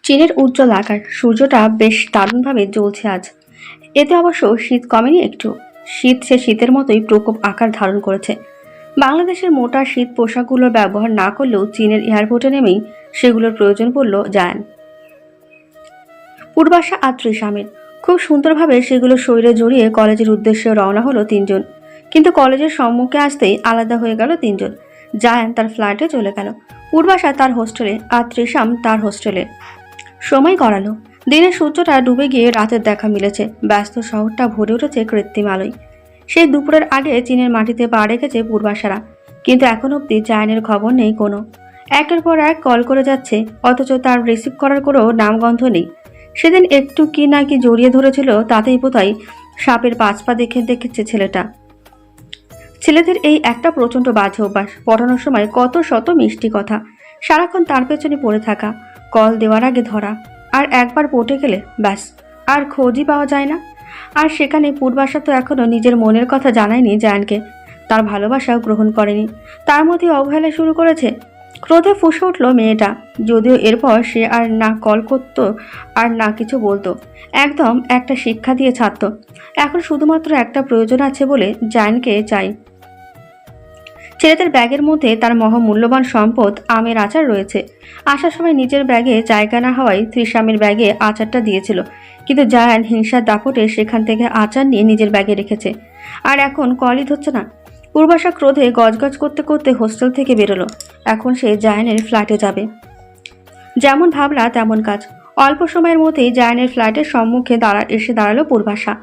চীনের উজ্জ্বল আকাশ, সূর্যটা বেশ দারুণভাবে জ্বলছে আজ। এতে অবশ্য শীত কমেনি একটু। শীত সে শীতের মতোই প্রকোপ আকার ধারণ করেছে। বাংলাদেশের মোটা শীত পোশাকগুলোর ব্যবহার না করলেও চীনের এয়ারপোর্টে নেমেই সেগুলোর প্রয়োজন পড়ল জায়ান। পূর্বাশা আর ত্রিশামের খুব সুন্দরভাবে সেগুলো শরীরে জড়িয়ে কলেজের উদ্দেশ্যে রওনা হলো তিনজন। কিন্তু কলেজের সম্মুখে আসতেই আলাদা হয়ে গেল তিনজন। জায়ান তার ফ্ল্যাটে চলে গেল, পূর্বাশা তার হোস্টেলে, আর ত্রিশাম তার হোস্টেলে। সময় গড়ালো। দিনের সূর্যটা ডুবে গিয়ে রাতের দেখা মিলেছে। ব্যস্ত শহরটা ভরে উঠেছে কৃত্রিম আলোয়। সেই দুপুরের আগে চীনের মাটিতে পা রেখেছে পূর্বাশারা, কিন্তু এখন অব্দি জায়ানের খবর নেই কোনো। একের পর এক কল করে যাচ্ছে, অথচ তার রিসিভ করার কোনো নামগন্ধ নেই। সেদিন একটু কি না কি জড়িয়ে ধরেছিল, তাতেই বোধহয় সাপের পাঁচ পা দেখেছে ছেলেটা। ছেলেদের এই একটা প্রচণ্ড বাজে অভ্যাস, পড়ানোর সময় কত শত মিষ্টি কথা, সারাক্ষণ তার পেছনে পড়ে থাকা, কল দেওয়ার আগে ধরা, আর একবার পটে গেলে ব্যাস আর খোঁজই পাওয়া যায় না। আর সেখানে পূর্বাশা তো এখনো নিজের মনের কথা জানায়নি জায়ানকে, তার ভালোবাসাও গ্রহণ করেনি, তার মধ্যে অবহেলা শুরু করেছে। ক্রোধে ফুঁসে উঠল মেয়েটা, যদিও এরপর সে আর না কল করতো আর না কিছু বলতো, একদম একটা শিক্ষা দিয়ে ছাড়ত। এখন শুধুমাত্র একটা প্রয়োজন আছে বলে জায়ানকে চাই। ছেলেদের ব্যাগের মধ্যে তার মহামূল্যবান সম্পদ আমের আচার রয়েছে। আসার সময় নিজের ব্যাগে জায়গা না হওয়ায় ত্রিশামের ব্যাগে আচারটা দিয়েছিল, কিন্তু জায়ান হিংসার দাপটে সেখান থেকে আচার নিয়ে নিজের ব্যাগে রেখেছে। আর এখন কলই ধরছে না। পূর্বাশা ক্রোধে গজগজ করতে করতে হোস্টেল থেকে বেরোলো। এখন সে জায়ানের ফ্ল্যাটে যাবে। যেমন ভাবলা তেমন কাজ। অল্প সময়ের মধ্যেই জায়ানের ফ্ল্যাটের সম্মুখে এসে দাঁড়ালো পূর্বাশা।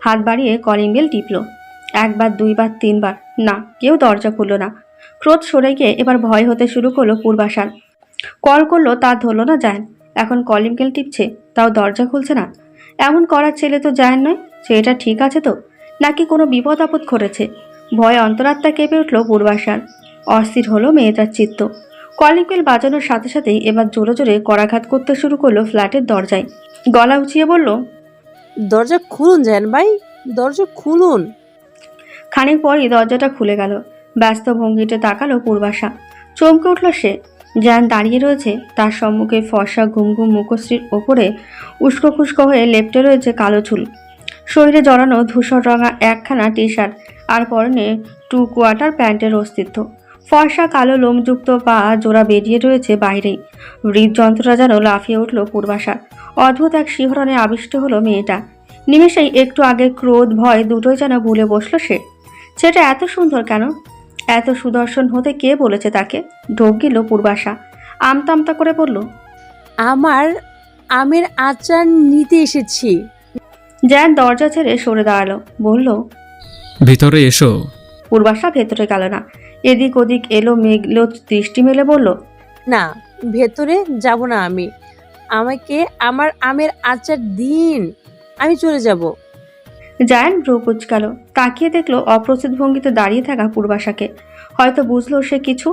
হাত বাড়িয়ে কলিং বেল টিপল। একবার, দুইবার, তিনবার, না, কেউ দরজা খুলল না। ক্রোধ সরে গিয়ে এবার ভয় হতে শুরু করলো পূর্বাশার। কল করলো, তা ধরল না জায়ান। এখন কলিং বেল টিপছে, তাও দরজা খুলছে না। এমন করার ছেলে তো জায়ান নয়। ছেলেটা ঠিক আছে তো, নাকি কোনো বিপদ আপদ ঘটেছে? ভয়ে অন্তরাত্মা কেঁপে উঠল পূর্বাশার। অস্থির হলো মেয়েটার চিত্ত। কলিং বেল বাজানোর সাথে সাথেই এবার জোরে জোরে করাঘাত করতে শুরু করলো ফ্ল্যাটের দরজায়। গলা উঁচিয়ে বলল, দরজা খুলুন জায়ান ভাই, দরজা খুলুন। খানিক পরই দরজাটা খুলে গেল। ব্যস্ত ভঙ্গিতে তাকালো পূর্বাশা। চমকে উঠল সে। জায়ান দাঁড়িয়ে রয়েছে। তার সম্মুখে ফর্সা ঘুমঘুম মুখশ্রীর ওপরে উস্কো খুস্কো হয়ে লেপ্টে রয়েছে কালো চুল। শরীরে জড়ানো ধূসর রঙা একখানা টি শার্ট, আর পরনে 2 কোয়ার্টার প্যান্টের অস্তিত্ব। ফর্সা কালো লোমযুক্ত পা জোড়া বেরিয়ে রয়েছে বাইরেই। হৃদযন্ত্রটা যেন লাফিয়ে উঠল পূর্বাশার। অদ্ভুত এক শিহরণে আবিষ্ট হলো মেয়েটা। নিমেষেই একটু আগে ক্রোধ ভয় দুটোই যেন ভুলে বসলো সে। সেটা এত সুন্দর কেন? এত সুদর্শন হতে কে বলেছে তাকে? ঢোক গেল পূর্বাশা। আমতা আমতা করে বলল, আমার আমের আচার নিতে এসেছি। জায়ান দরজা ছেড়ে সরে দাঁড়ালো, বলল, ভিতরে এসো। পূর্বাশা ভেতরে গেল না। এদিক ওদিক এলো মেঘলো দৃষ্টি মেলে বলল, না, ভেতরে যাব না আমি। আমাকে আমার আমের আচার দিন, আমি চলে যাব। জায়ান ভ্রু কুঁচকাল। তাকিয়ে দেখলো অপ্রস্তুত ভঙ্গিতে দাঁড়িয়ে থাকা পূর্বাশাকে। হয়তো বুঝলো সে কিছু।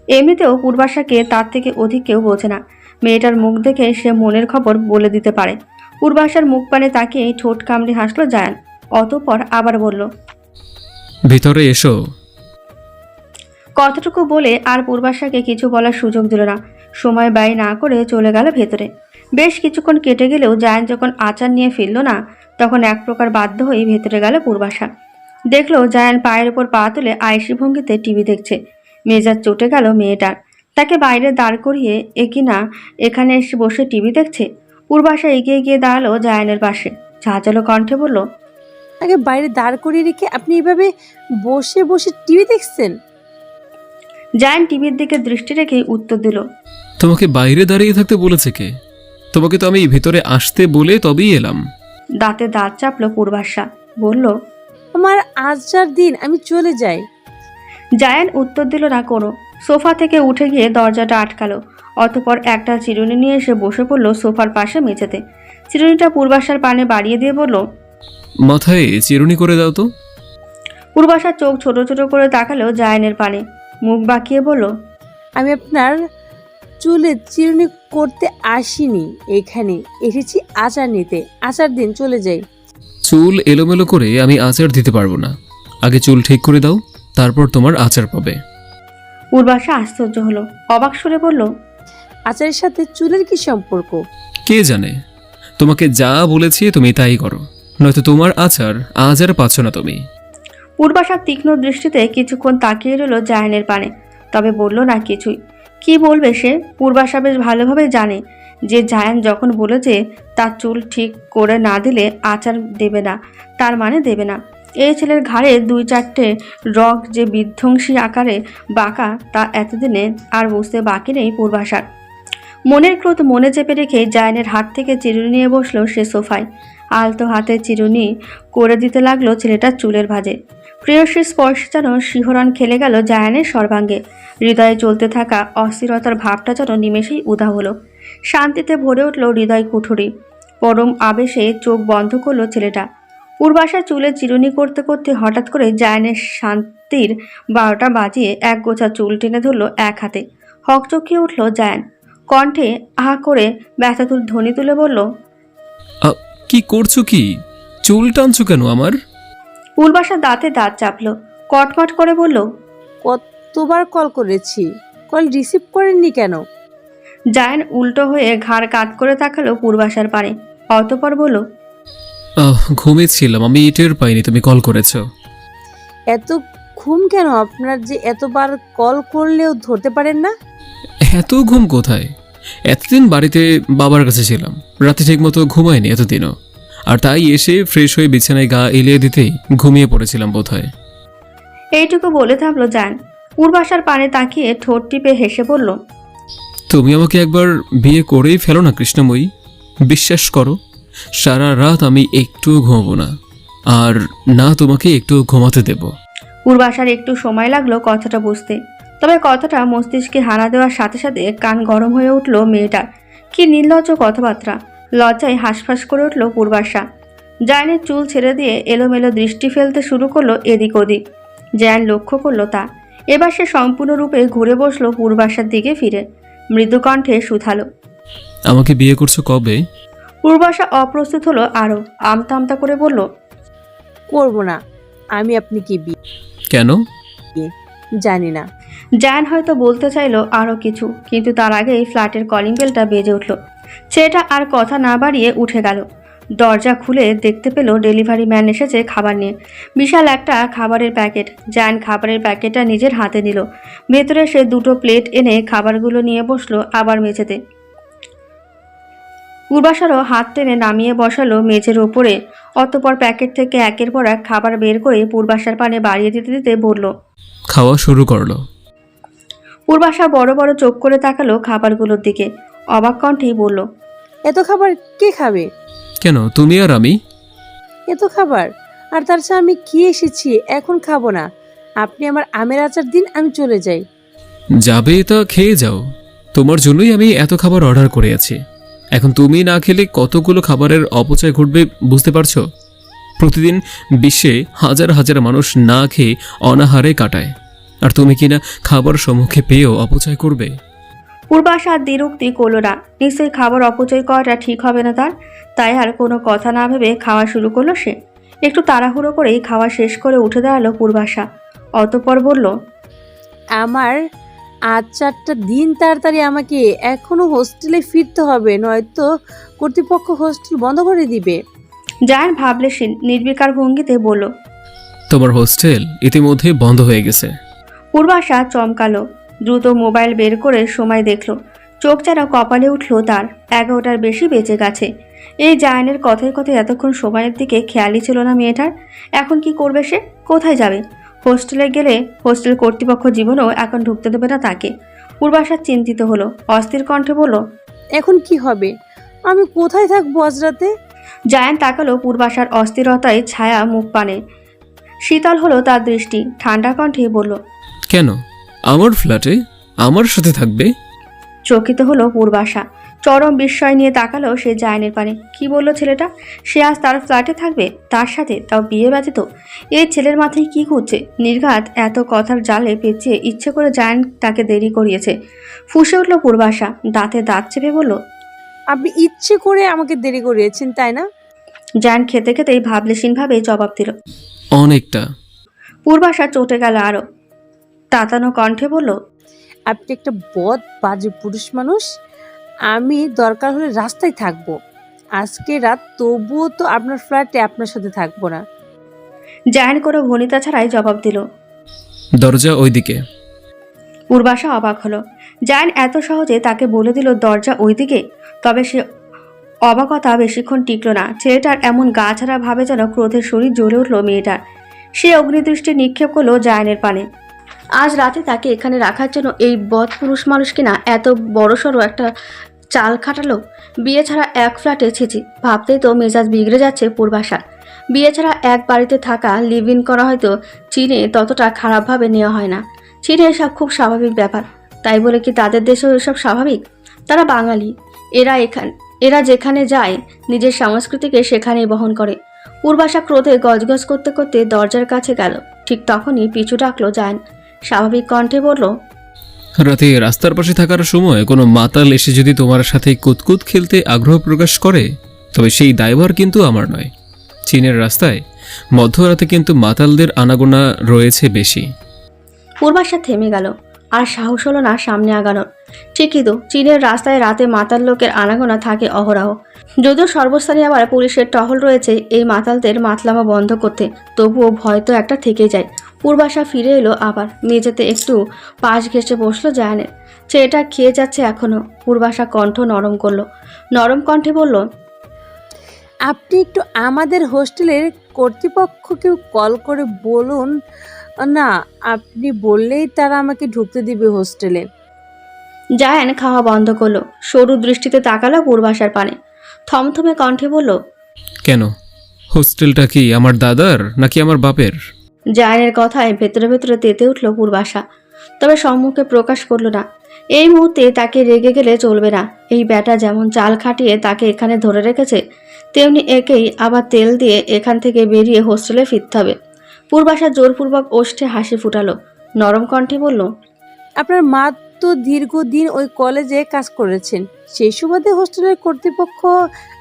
এমনিতেও পূর্বাশাকে তার থেকে অধিক কেউ বোঝে না। মেয়েটার মুখ দেখে সে মনের খবর বলে দিতে পারে। পূর্বাশার মুখ পানে তাকিয়ে ঠোঁট কামড়ে হাসলো জায়ান। অতঃপর আবার বলল, ভিতরে এসো। কতটুকু বলে আর পূর্বাশাকে কিছু বলার সুযোগ দিল না। সময় ব্যয় না করে চলে গেল ভেতরে। বেশ কিছুক্ষণ কেটে গেলেও জায়ান যখন আচার নিয়ে ফিরল না, তখন এক প্রকার বাধ্য হয়ে ভেতরে গেল পূর্বাশা। দেখলো জায়ান পায়ের উপর পা তুলে আয়েসি ভঙ্গিতে টিভি দেখছে। মেজাজ চটে গেল মেয়েটার। তাকে বাইরে দাঁড় করিয়ে কিনা এখানে এসে বসে টিভি দেখছে। পূর্বাশা এগিয়ে গিয়ে দাঁড়ালো জায়ানের পাশে। ঝাঁঝালো কণ্ঠে বলল, আগে বাইরে দাঁড় করিয়ে রেখে আপনি এভাবে বসে বসে টিভি দেখছেন? জায়ান টিভির দিকে দৃষ্টি রেখেই উত্তর দিল, তোমাকে বাইরে দাঁড়িয়ে থাকতে বলেছে কে? তোমাকে তো আমি ভিতরে আসতে বলে তবেই এলাম। দাঁতে দাঁত চাপলো পূর্বাশা, বলল, আমার আচার দিন, আমি চলে যাই। জায়ান উত্তর দিল না কোনো। সোফা থেকে উঠে গিয়ে দরজাটা আটকালো। অতঃপর একটা চিরুনি নিয়ে এসে বসে পড়লো সোফার পাশে মেঝেতে। চিরুনিটা পূর্বাশার পানে বাড়িয়ে দিয়ে বলল, মাথায় চিরুনি করে দাও তো। পূর্বাশার চোখ ছোট ছোট করে তাকালো জায়ানের পানে। মুখ বাঁকিয়ে বলল, আমি আপনার চুলে চিরুনি করতে আসিনি, এখানে এসেছি আচার নিতে। আচার দিন, চলে যাই। চুল এলোমেলো করে আমি আচার দিতে পারবো না। আগে চুল ঠিক করে দাও, তারপর তোমার আচার পাবে। পূর্বাশা আশ্চর্য হলো, অবাক সুরে বলল, আচারের সাথে চুলের কি সম্পর্ক? কে জানে, তোমাকে যা বলেছি তুমি তাই করো, নয়তো তোমার আচার আজ আর পাচ্ছ না তুমি। পূর্বাশা তীক্ষ্ণ দৃষ্টিতে কিছুক্ষণ তাকিয়ে রইল জায়ানের পানে, তবে বলল না কিছুই। কি বলবে সে? পূর্বাশা বেশ ভালোভাবে জানে যে জায়ান যখন বলেছে তার চুল ঠিক করে না দিলে আচার দেবে না, তার মানে দেবে না। এই ছেলের ঘাড়ে 2-4টে রগ যে বিধ্বংসী আকারে বাঁকা, তা এতদিনে আর বুঝতে বাকি নেই পূর্বাশার। মনের ক্রোধ মনে চেপে রেখে জায়ানের হাত থেকে চিরুনি নিয়ে বসলো সে সোফায়। আলতো হাতে চিরুনি করে দিতে লাগলো ছেলেটার চুলের ভাঁজে। প্রেয়সীর স্পর্শে যেন শিহরণ খেলে গেল জায়ানের সর্বাঙ্গে। হৃদয়ে চলতে থাকা অস্থিরতার ভাবটা যেন নিমেষেই উধাও হলো। শান্তিতে ভরে উঠল হৃদয় কুঠুরি। পরম আবেশে চোখ বন্ধ করলো ছেলেটা। পূর্বাশা চুলে চিরুনি করতে করতে হঠাৎ করে জায়ানের শান্তির 12টা বাজিয়ে এক গোছা চুল টেনে ধরলো এক হাতে। হকচকিয়ে উঠল জায়ান। কণ্ঠে আহা করে ব্যথাতুর ধ্বনি তুলে বলল, কি করছো কি? চুল টানছো কেন আমার? পূর্বাশা দাঁতে দাঁত চাপল, কটমট করে বলল। কতবার কল করেছি, কল রিসিভ করেননি কেন? জায়ান উল্টো হয়ে ঘাড় কাত করে তাকালো পূর্বাশার পানে, অতঃপর বলল, ঘুমিয়েছিলাম, আমি টের পাইনি তুমি কল করেছো। এত ঘুম কেন আপনার যে এতবার কল করলেও ধরতে পারেন না? এত ঘুম কোথায়? এতদিন বাড়িতে বাবার কাছে ছিলাম, রাতে ঠিক মতো ঘুমায়নি এতদিনও, আর তাই এসে ফ্রেশ হয়ে বিছানায় গা এলিয়ে দিতেই ঘুমিয়ে পড়েছিলাম বোধহয়। এইটুকু বলে থামলো জায়ান। পূর্বাশার পানে তাকিয়ে ঠোঁট টিপে হেসে বলল, তুমি আমাকে একবার বিয়ে করেই ফেলো না কৃষ্ণময়ী, বিশ্বাস করো সারা রাত আমি একটুও ঘুমাবো না, আর না তোমাকে একটু ঘুমাতে দেব। পূর্বাশার একটু সময় লাগলো কথাটা বুঝতে, তবে কথাটা মস্তিষ্কে হানা দেওয়ার সাথে সাথে কান গরম হয়ে উঠল মেয়েটার। কি নির্লজ্জ কথাবার্তা! লজ্জায় হাঁসফাঁস করে উঠল পূর্বাশা। জায়ানের চুল ছেড়ে দিয়ে এলোমেলো দৃষ্টি ফেলতে শুরু করলো এদিক ওদিক। জায়ান লক্ষ্য করলো তা। এবার সে সম্পূর্ণরূপে ঘুরে বসলো পূর্বাশার দিকে ফিরে, মৃদু কণ্ঠে শুধালো, আমাকে বিয়ে করছো কবে? পূর্বাশা অপ্রস্তুত হলো আরও, আমতা আমতা করে বলল, করবো না। আমি আপনি কি বিয়ে? কেন? জানি না। জায়ান হয়তো বলতে চাইলো আরও কিছু, কিন্তু তার আগেই ফ্ল্যাটের কলিং বেলটা বেজে উঠল। ছেলেটা আর কথা না বাড়িয়ে উঠে গেল। দরজা খুলে দেখতে পেল ডেলিভারি ম্যান এসেছে খাবার নিয়ে। বিশাল একটা খাবারের প্যাকেট। জায়ান খাবারের প্যাকেটটা নিজের হাতে নিল। ভেতরে সে 2টো প্লেট এনে খাবারগুলো নিয়ে বসলো আবার মেঝেতে। পূর্বাশারও হাত টেনে নামিয়ে বসালো মেঝের ওপরে। অতঃপর প্যাকেট থেকে একের পর এক খাবার বের করে পূর্বাশার পানে বাড়িয়ে দিতে দিতে বলল, খাওয়া শুরু করলো। পূর্বাশা বড় বড় চোখ করে তাকালো খাবারগুলোর দিকে, অবাক কণ্ঠেই বলল, এত খাবার কে খাবে? কেন, তুমি আর আমি? এত খাবার? আর তার সাথে আমি খেয়ে এসেছি, এখন খাবো না। আপনি আমার আমের আচার দিন, আমি চলে যাই। যাবে তা খেয়ে যাও, তোমার জন্যই আমি এত খাবার অর্ডার করে আছি। এখন তুমি না খেলে কতগুলো খাবারের অপচয় ঘটবে বুঝতে পারছো? প্রতিদিন বিশ্বে হাজার হাজার মানুষ না খেয়ে অনাহারে কাটায়, আর তুমি কিনা খাবার সম্মুখে পেয়েও অপচয় করবে? পূর্বাশা দ্বিরুক্তি করল না। নিশ্চয়ই খাবার অপচয় করাটা ঠিক হবে না তার। তাই আর কোনো কথা না ভেবে খাওয়া শুরু করলো সে। একটু তাড়াহুড়ো করেই খাওয়া শেষ করে উঠে দাঁড়ালো পূর্বাশা, অতঃপর বলল, আমার আচারটা দিন তাড়াতাড়ি, আমাকে এখনো হোস্টেলে ফিরতে হবে, নয়তো কর্তৃপক্ষ হোস্টেল বন্ধ করে দিবে। জায়ান ভাবলেশীন নির্বিকার ভঙ্গিতে বলল, তোমার হোস্টেল ইতিমধ্যে বন্ধ হয়ে গেছে। পূর্বাশা চমকালো। দ্রুত মোবাইল বের করে সময় দেখল। চোখ যেন কপালে উঠল তার। 11টার বেশি বেঁচে গেছে। এই জায়ানের কথায় কথায় এতক্ষণ সময়ের দিকে খেয়ালই ছিল না মেয়েটার। এখন কি করবে সে? কোথায় যাবে? হোস্টেলে গেলে হোস্টেল কর্তৃপক্ষ জীবনেও এখন ঢুকতে দেবে না তাকে। পূর্বাশা চিন্তিত হলো, অস্থির কণ্ঠে বলল, এখন কি হবে? আমি কোথায় থাকবো আজ রাতে? জায়ান তাকালো পূর্বাশার অস্থিরতায় ছায়া মুখ পানে। শীতল হলো তার দৃষ্টি, ঠান্ডা কণ্ঠে বলল, কেন, আমার ফ্ল্যাটে আমার সাথে থাকবে? চকিত হলো পূর্বাশা। চরম বিস্ময় নিয়ে তাকালো সে জায়ানের পানে। কি বলল ছেলেটা? সে আজ তার ফ্ল্যাটে থাকবে, তার সাথে, তাও বিয়ে ব্যতীত? এই ছেলের মাথায় কি ঘুরছে? নির্ঘাত এত কথার জালে পেঁচিয়ে ইচ্ছে করে জায়ান তাকে দেরি করিয়েছে। ফুঁসে উঠল পূর্বাশা, দাঁতে দাঁত চেপে বলল, আপনি ইচ্ছে করে আমাকে দেরি করিয়েছেন, তাই না? জায়ান খেতে খেতেই ভাবলেশীনভাবে জবাব দিল। অনেকটা। পূর্বাশা চটে গেল আরো, তাতানো কণ্ঠে বলল, আপনি একটা বদ বাজে পুরুষ মানুষ। আমি দরকার হলে রাস্তায় থাকবো। আজকে রাত তবুও তো আপনার ফ্ল্যাটে আপনার সাথে থাকবো না। জায়ান কোনো ভনিতা ছাড়াই জবাব দিল। দরজা ওইদিকে। পূর্বাশা অবাক হলো। জায়ান এত সহজে তাকে বলে দিল দরজা ওইদিকে। তবে সে অবাকতা বেশিক্ষণ টিকল না। ছেলেটার এমন গা ছাড়া ভাবে যেন ক্রোধের শরীর জ্বলে উঠল মেয়েটার। সে অগ্নিদৃষ্টি নিক্ষেপ করলো জায়ানের পানে। আজ রাতে তাকে এখানে রাখার জন্য এই বদ পুরুষ মানুষ কিনা এত বড়সড় একটা চাল খাটালো। বিয়ে ছাড়া এক ফ্ল্যাটে ছিছি, ভাবতেই তো মেজাজ বিগড়ে যাচ্ছে পূর্বাশার। বিয়ে ছাড়া এক বাড়িতে থাকা, লিভ ইন করা হয়তো চীনে ততটা খারাপভাবে নেওয়া হয় না। চীনে এসব খুব স্বাভাবিক ব্যাপার। তাই বলে কি তাদের দেশেও এসব স্বাভাবিক? তারা বাঙালি। এরা যেখানে যায় নিজের সংস্কৃতিকে সেখানেই বহন করে। পূর্বাশা ক্রোধে গজগজ করতে করতে দরজার কাছে গেল। ঠিক তখনই পিছু ডাকলো জায়ান। স্বাভাবিক কণ্ঠে বলল, রাতে রাস্তার পাশে থাকার সময় কোনো মাতাল এসে যদি তোমার সাথে কুতকুত খেলতে আগ্রহ প্রকাশ করে, তবে সেই দায়ভার কিন্তু আমার নয়। চীনের রাস্তায় মধ্যরাতে কিন্তু মাতালদের আনাগোনা রয়েছে বেশি। পূর্বাশা থেমে গেল। আর সাহস হলো না সামনে আগানোর। ঠিকই তো, চীনের রাস্তায় রাতে মাতাল লোকের আনাগোনা থাকে অহরহ। যদিও সর্বস্থানে আবার পুলিশের টহল রয়েছে এই মাতালদের মাতলামা বন্ধ করতে, তবুও ভয় তো একটা থেকে যায়। পূর্বাশা ফিরে এলো আবার। মেঝেতে একটু পাশ ঘেঁষে বসলো জায়ানের। ছেলেটা খেয়ে যাচ্ছে এখনো। পূর্বাশা কণ্ঠ নরম করলো। নরম কণ্ঠে বলল, আপনি একটু আমাদের হোস্টেলের কর্তৃপক্ষকে কল করে বলুন না। আপনি বললেই তারা আমাকে ঢুকতে দিবে হোস্টেলে। জায়ান খাওয়া বন্ধ করলো। সরু দৃষ্টিতে তাকালো পূর্বাশার পানে। থমথমে কণ্ঠে বলল, কেন? হোস্টেলটা কি আমার দাদার নাকি আমার বাপের? জায়ানের কথায় ভেতরে ভেতরে তেতে উঠল পূর্বাশা। তবে সম্মুখে প্রকাশ করল না। এই মুহূর্তে তাকে রেগে গেলে চলবে না। এই ব্যাটা যেমন চাল খাটিয়ে তাকে এখানে ধরে রেখেছে, তেমনি একেই আবার তেল দিয়ে এখান থেকে বেরিয়ে হোস্টেলে ফিরতে হবে। পূর্বাশা জোরপূর্বক ওষ্ঠে হাসি ফুটালো। নরম কণ্ঠে বলল, আপনার মা তো দীর্ঘদিন ওই কলেজে কাজ করেছেন, সেই সুবাদে হোস্টেলের কর্তৃপক্ষ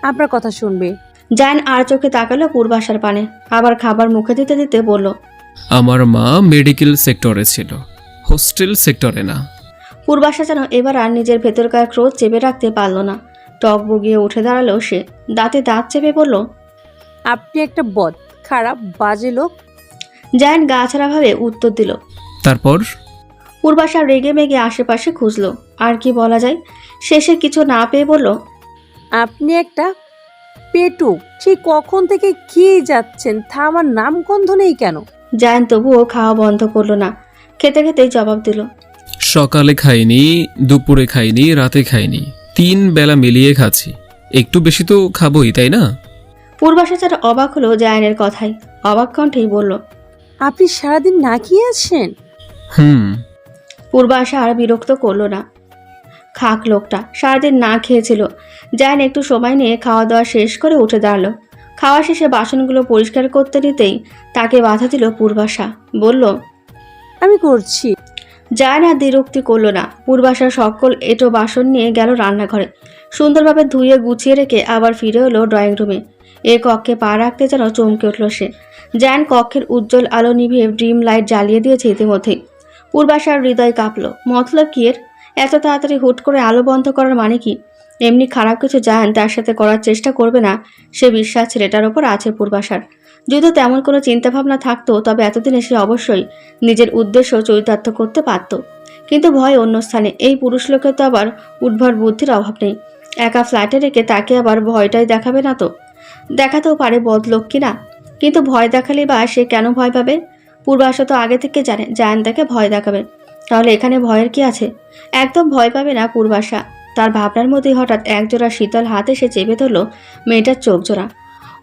আপনার কথা শুনবে। জায়ান আর চোখে তাকালো পূর্বাশার পানে। আবার খাবার মুখে দিতে দিতে বলল, আমার মা মেডিকেল সেক্টরে ছিল, হোস্টেল সেক্টরে না। পূর্বাশা যেন এবার আর নিজের ভেতরকার ক্রোধ চেপে রাখতে পারল না। টক বগিয়ে উঠে দাঁড়ালো সে। দাঁতে দাঁত চেপে বলল, আপনি একটা বদ খারাপ বাজে লোক। জায়ান গা ছাড়াভাবে উত্তর দিল। তারপর পূর্বাশা রেগে মেগে আশেপাশে খুঁজলো। আর কি বলা যায়? শেষে কিছু না পেয়ে বলল, আপনি একটা পেটুক। সেই কখন থেকে খেয়ে যাচ্ছেন, থামার নাম গন্ধ নেই কেন? জায়ান তবুও খাওয়া বন্ধ করলো না। খেতে খেতেই জবাব দিল, সকালে খাইনি, দুপুরে খাইনি, রাতে খাইনি, 3 বেলা মিলিয়ে খাচ্ছি। একটু বেশি তো খাবোই, তাই না? পূর্বাশা যেন অবাক হলো জায়ানের কথায়। অবাক কণ্ঠেই বলল, আপনি সারাদিন না খেয়ে আছেন? হুম। পূর্বাশা আর বিরক্ত করলো না। খাক লোকটা, সারাদিন না খেয়েছিল। জায়ান একটু সময় নিয়ে খাওয়া দাওয়া শেষ করে উঠে দাঁড়ালো। খাওয়া শেষে বাসনগুলো পরিষ্কার করতে নিতেই তাকে বাধা দিল পূর্বাশা। বলল, আমি করছি। জায়ান আর দ্বিরুক্তি করলো না। পূর্বাশা সকল এঁটো বাসন নিয়ে গেল রান্নাঘরে। সুন্দরভাবে ধুয়ে গুছিয়ে রেখে আবার ফিরে এলো ড্রয়িং রুমে। এ কক্ষে পা রাখতে যেন চমকে উঠল সে। জায়ান কক্ষের উজ্জ্বল আলো নিভিয়ে ড্রিম লাইট জ্বালিয়ে দিয়েছে ইতিমধ্যেই। পূর্বাশার হৃদয় কাঁপল। মতলব কি এর? এত তাড়াতাড়ি হুট করে আলো বন্ধ করার মানে কি? এমনি খারাপ কিছু জায়ান তার সাথে করার চেষ্টা করবে না, সে বিশ্বাস ছেলেটার ওপর আছে পূর্বাশার। যদি তেমন কোনো চিন্তাভাবনা থাকতো তবে এতদিনে সে অবশ্যই নিজের উদ্দেশ্য চরিতার্থ করতে পারত। কিন্তু ভয় অন্য স্থানে। এই পুরুষ লোকের তো আবার উদ্ভট বুদ্ধির অভাব নেই। একা ফ্ল্যাটে রেখে তাকে আবার ভয়টাই দেখাবে না তো? দেখাতেও পারে বদলোক কিনা, কিন্তু ভয় দেখালেই বা সে কেন ভয় পাবে? পূর্বাশা তো আগে থেকে জানে জায়ান তাকে ভয় দেখাবে। তাহলে এখানে ভয়ের কি আছে? একদম ভয় পাবে না পূর্বাশা। তার ভাবনার মধ্যেই হঠাৎ একজোড়া শীতল হাত এসে চেপে ধরল মেয়েটার চোখ জোড়া।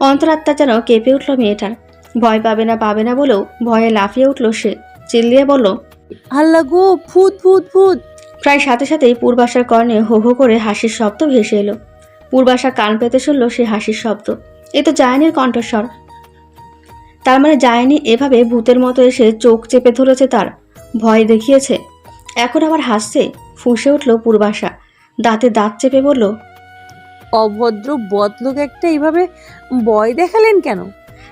অন্তরাত্মা যেন কেঁপে উঠল মেয়েটার। ভয় পাবে না বলেও ভয়ে লাফিয়ে উঠল সে। চিল্লিয়ে বলল, আল্লাহ গো, ভূত ভূত ভূত। প্রায় সাথে সাথেই পূর্বাশার কর্ণে হো হো করে হাসির শব্দ ভেসে এলো। পূর্বাশা কান পেতে শুনল সে হাসির শব্দ। এ তো জায়ানের কণ্ঠস্বর। তার মানে জায়ানি এভাবে ভূতের মতো এসে চোখ চেপে ধরেছে, তার ভয় দেখিয়েছে, এখন আবার হাসছে। ফুঁসে উঠল পূর্বাশা। দাঁতে দাঁত চেপে বলল, অভদ্র বদলোক একটা, এইভাবে ভয় দেখালেন কেন?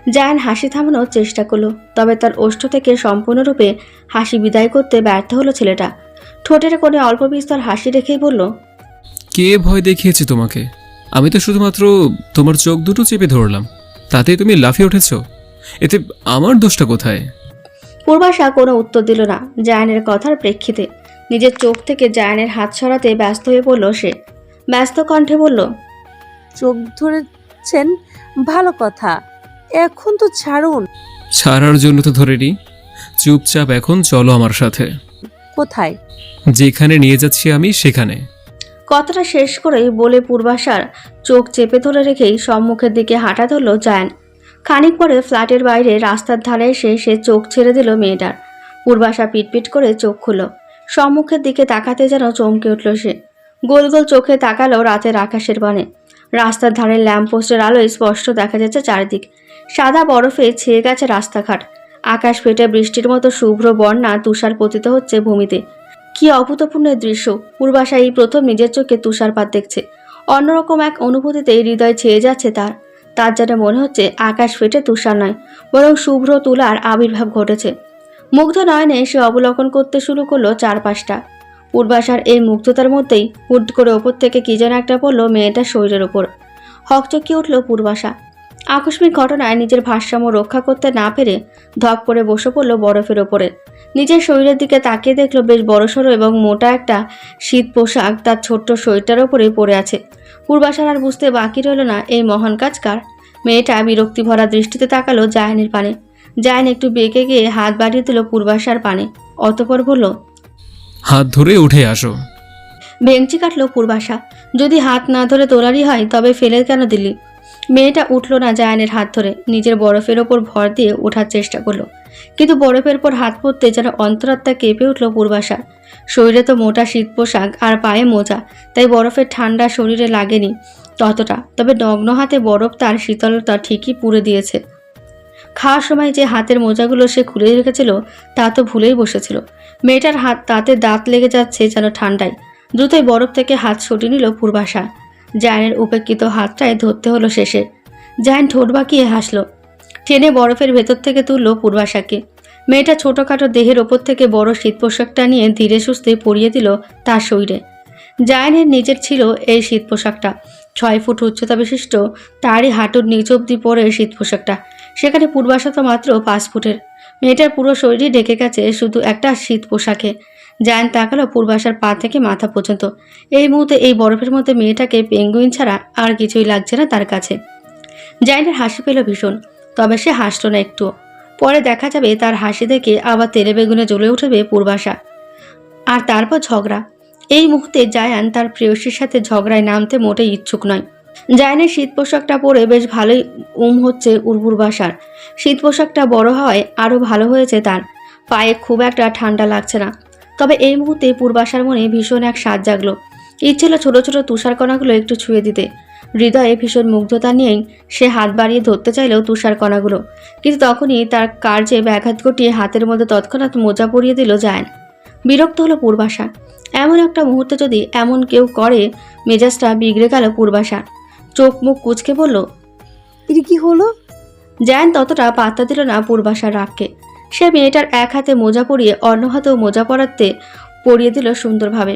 জায়ান হাসি থামানোর চেষ্টা করলো। তবে তার ওষ্ঠ থেকে সম্পূর্ণরূপে হাসি বিদায় করতে ব্যর্থ হলো ছেলেটা। ঠোঁটের কোণে অল্প বিস্তর হাসি রেখেই বলল, কে ভয় দেখিয়েছে তোমাকে? আমি তো শুধুমাত্র তোমার চোখ দুটো চেপে ধরলাম, তাতে তুমি লাফিয়ে উঠেছ। এতে আমার দোষটা কোথায়? পূর্বাশা কোনো উত্তর দিল না জায়ানের কথার প্রেক্ষিতে। নিজের চোখ থেকে জায়ানের হাত সরাতে ব্যস্ত হয়ে পড়ল সে। ব্যস্ত কণ্ঠে বলল, চোখ ধরেছেন, ভালো কথা, এখন তো ছাড়ুন। ছাড়ার জন্য তো ধরেনি। চুপচাপ এখন চলো আমার সাথে। কোথায়? যেখানে নিয়ে যাচ্ছি আমি সেখানে। কথাটা শেষ করেই বলে পূর্বাশার চোখ চেপে ধরে রেখেই সম্মুখের দিকে হাঁটা ধরল জায়ান। খানিক পরে ফ্ল্যাটের বাইরে রাস্তার ধারে এসে সে চোখ ছেড়ে দিল মেয়েটার। পূর্বাশা পিটপিট করে চোখ খুলল। সম্মুখের দিকে তাকাতে যেন চমকে উঠল সে। গোল গোল চোখে তাকালো রাতের আকাশের পানে। রাস্তার ধারে ল্যাম্পপোস্টের আলোয় স্পষ্ট দেখা যাচ্ছে চারিদিক। সাদা বরফে ছেয়ে গেছে রাস্তাঘাট। আকাশ ফেটে বৃষ্টির মতো শুভ্র বন্যা তুষার পতিত হচ্ছে ভূমিতে। কি অভূতপূর্ণ দৃশ্য! পূর্বাশা এই প্রথম নিজের চোখে তুষারপাত দেখছে। অন্যরকম এক অনুভূতিতে হৃদয় ছেয়ে যাচ্ছে তার। তার যেন মনে হচ্ছে আকাশ ফেটে তুষার নয়, বরং শুভ্র তুলার আবির্ভাব ঘটেছে। মুগ্ধ নয়নে সে অবলোকন করতে শুরু করলো চারপাশটা। পূর্বাশার এই মুগ্ধতার মধ্যেই হুট করে ওপর থেকে কি যেন একটা পড়লো মেয়েটার শরীরের ওপর। হকচকিয়ে উঠল পূর্বাশা। আকস্মিক ঘটনায় নিজের ভারসাম্য রক্ষা করতে না পেরে ধপ করে বসে পড়ল বরফের ওপরে। নিজের শরীরের দিকে তাকিয়ে দেখলো বেশ বড়সড় এবং মোটা একটা শীত পোশাক তার ছোট্ট শরীরটার ওপরে পড়ে আছে। পূর্বাশার আর বুঝতে বাকি রইল না এই মহান কাজ কার। মেয়েটা বিরক্তি ভরা দৃষ্টিতে তাকালো জায়ানের পানে। জায়ান একটু বেঁকে গিয়ে হাত বাড়িয়ে দিল পূর্বাশার পানে। অতঃপর বলল, হাত ধরে উঠে আসো। ভেঙচি কাটল পূর্বাশা। যদি হাত না ধরে তোলারই হয় তবে ফেলে কেন দিলি? মেয়েটা উঠল না জায়ানের হাত ধরে। নিজের বরফের ওপর ভর দিয়ে ওঠার চেষ্টা করলো, কিন্তু বরফের পর হাত পড়তে যেন অন্তরাত্মা কেঁপে উঠল পূর্বাশার। শরীরে তো মোটা শীত পোশাক আর পায়ে মোজা, তাই বরফের ঠান্ডা শরীরে লাগেনি ততটা। তবে নগ্ন হাতে বরফ তার শীতলতা ঠিকই পুড়ে দিয়েছে। খাওয়ার সময় যে হাতের মোজাগুলো সে খুলে রেখেছিল তা তো ভুলেই বসেছিল। মেয়েটার হাত তাতে দাঁত লেগে যাচ্ছে যেন ঠান্ডায়। দ্রুতই বরফ থেকে হাত সরিয়ে নিল পূর্বাশা। জায়ানের উপেক্ষিত হাতটায় ধরতে হলো শেষে। জায়ান ঠোঁট বাঁকিয়ে হাসলো। টেনে বরফের ভেতর থেকে তুলল পূর্বাশাকে। মেয়েটা ছোটোখাটো দেহের ওপর থেকে বড় শীত পোশাকটা নিয়ে ধীরে সুস্থে পরিয়ে দিল তার শরীরে। জায়ানের নিজের ছিল এই শীত পোশাকটা। 6 ফুট উচ্চতা বিশিষ্ট, তারই হাঁটুর নিচ অব্দি পরে শীত পোশাকটা। সেখানে পূর্বাশা তো মাত্র 5 ফুটের। মেয়েটার পুরো শরীরই ঢেকে গেছে শুধু একটা শীত পোশাকে। জায়ান তাকালো পূর্বাশার পা থেকে মাথা পর্যন্ত। এই মুহূর্তে এই বরফের মধ্যে মেয়েটাকে পেঙ্গুইন ছাড়া আর কিছুই লাগছে না তার কাছে। জায়ানের হাসি পেল ভীষণ, তবে সে হাসল না একটুও। পরে দেখা যাবে তার হাসি দেখে আবার তেলে বেগুনে জ্বলে উঠবে পূর্বাশা। আর তারপর ঝগড়া। এই মুহূর্তে জায়ান তার প্রেয়সীর সাথে ঝগড়ায় নামতে মোটেই ইচ্ছুক নয়। জায়ানের শীত পোশাকটা পরে বেশ ভালোই হচ্ছে পূর্বাশার। শীত পোশাকটা বড় হওয়ায় আরও ভালো হয়েছে তার। পায়ে খুব একটা ঠান্ডা লাগছে না। তবে এই মুহূর্তে পূর্বাশার মনে ভীষণ এক স্বাদ জাগলো। ইচ্ছে হলো ছোট ছোট তুষার কণাগুলো একটু ছুঁয়ে দিতে। হৃদয়ে ভীষণ মুগ্ধতা নিয়েই সে হাত বাড়িয়ে ধরতে চাইলেও তুষার কণাগুলো, কিন্তু তখনই তার কার্যে ব্যাঘাত ঘটিয়ে হাতের মধ্যে তৎক্ষণাৎ মোজা পরিয়ে দিল জায়ান। বিরক্ত হলো পূর্বাশা। এমন একটা মুহূর্তে যদি এমন কেউ করে, মেজাজটা বিগড়ে গেল পূর্বাশা। চোখ মুখ কুঁচকে বলল, এটা কি হলো? জায়ান ততটা পাত্তা দিল না পূর্বাশার রাগকে। সে মেয়েটার এক হাতে মোজা পরিয়ে অন্য হাতেও মোজা পরিয়ে দিল সুন্দরভাবে।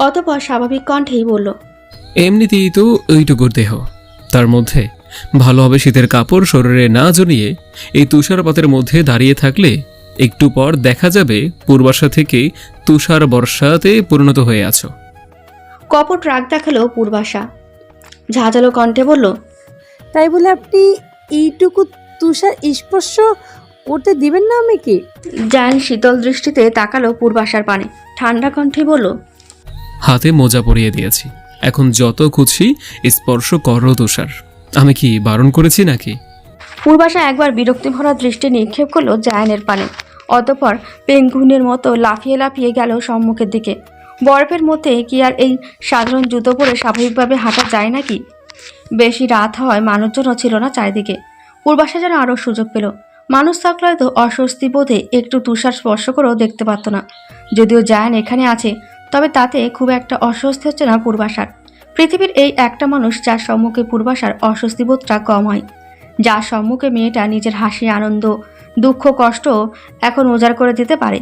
অতঃপর স্বাভাবিক কণ্ঠেই বলল, এমনিতেই তো ওইটুকুর দেহ, তার মধ্যে ভালোভাবে শীতের কাপড় শরীরে না জড়িয়ে এই তুষারপাতের মধ্যে দাঁড়িয়ে থাকলে একটু পর দেখা যাবে পূর্বাশা থেকে তুষার বর্ষাতে পরিণত হয়ে আছো। কপট রাগ দেখালো পূর্বাশা। ঝাঁঝালো কণ্ঠে বলল, তাই বলে আপনি এইটুকু তুষার স্পর্শ করতে দিবেন না আমাকে? জায়ান শীতল দৃষ্টিতে তাকালো পূর্বাশার পানে। ঠান্ডা কণ্ঠে বলল, হাতে মোজা পরিয়ে দিয়েছি, এখন যত খুশি স্পর্শ করো তুষার। আমি কি বারণ করেছি নাকি? পূর্বাশা একবার বিরক্তি ভরা দৃষ্টি নিক্ষেপ করলো জায়ানের পানে। অতঃপর পেঙ্গুইনের মতো লাফিয়ে লাফিয়ে গেল সম্মুখের দিকে। বরফের মধ্যে কি আর এই সাধারণ জুতো পরে স্বাভাবিকভাবে হাঁটা যায় নাকি? বেশি রাত হওয়ায় মানুষজনও ছিল না চারিদিকে। পূর্বাশা যেন আরও সুযোগ পেল। মানুষ থাকলে হয়তো অস্বস্তি বোধে একটু তুষার স্পর্শ করেও দেখতে পারত না। যদিও জায়ান এখানে আছে, তবে তাতে খুব একটা অস্বস্তি হচ্ছে না পূর্বাশার। পৃথিবীর এই একটা মানুষ যার সম্মুখে পূর্বাশার অস্বস্তিবোধটা কম হয়, যার সম্মুখে মেয়েটা নিজের হাসি, আনন্দ, দুঃখ, কষ্ট এখন উজাড় করে দিতে পারে।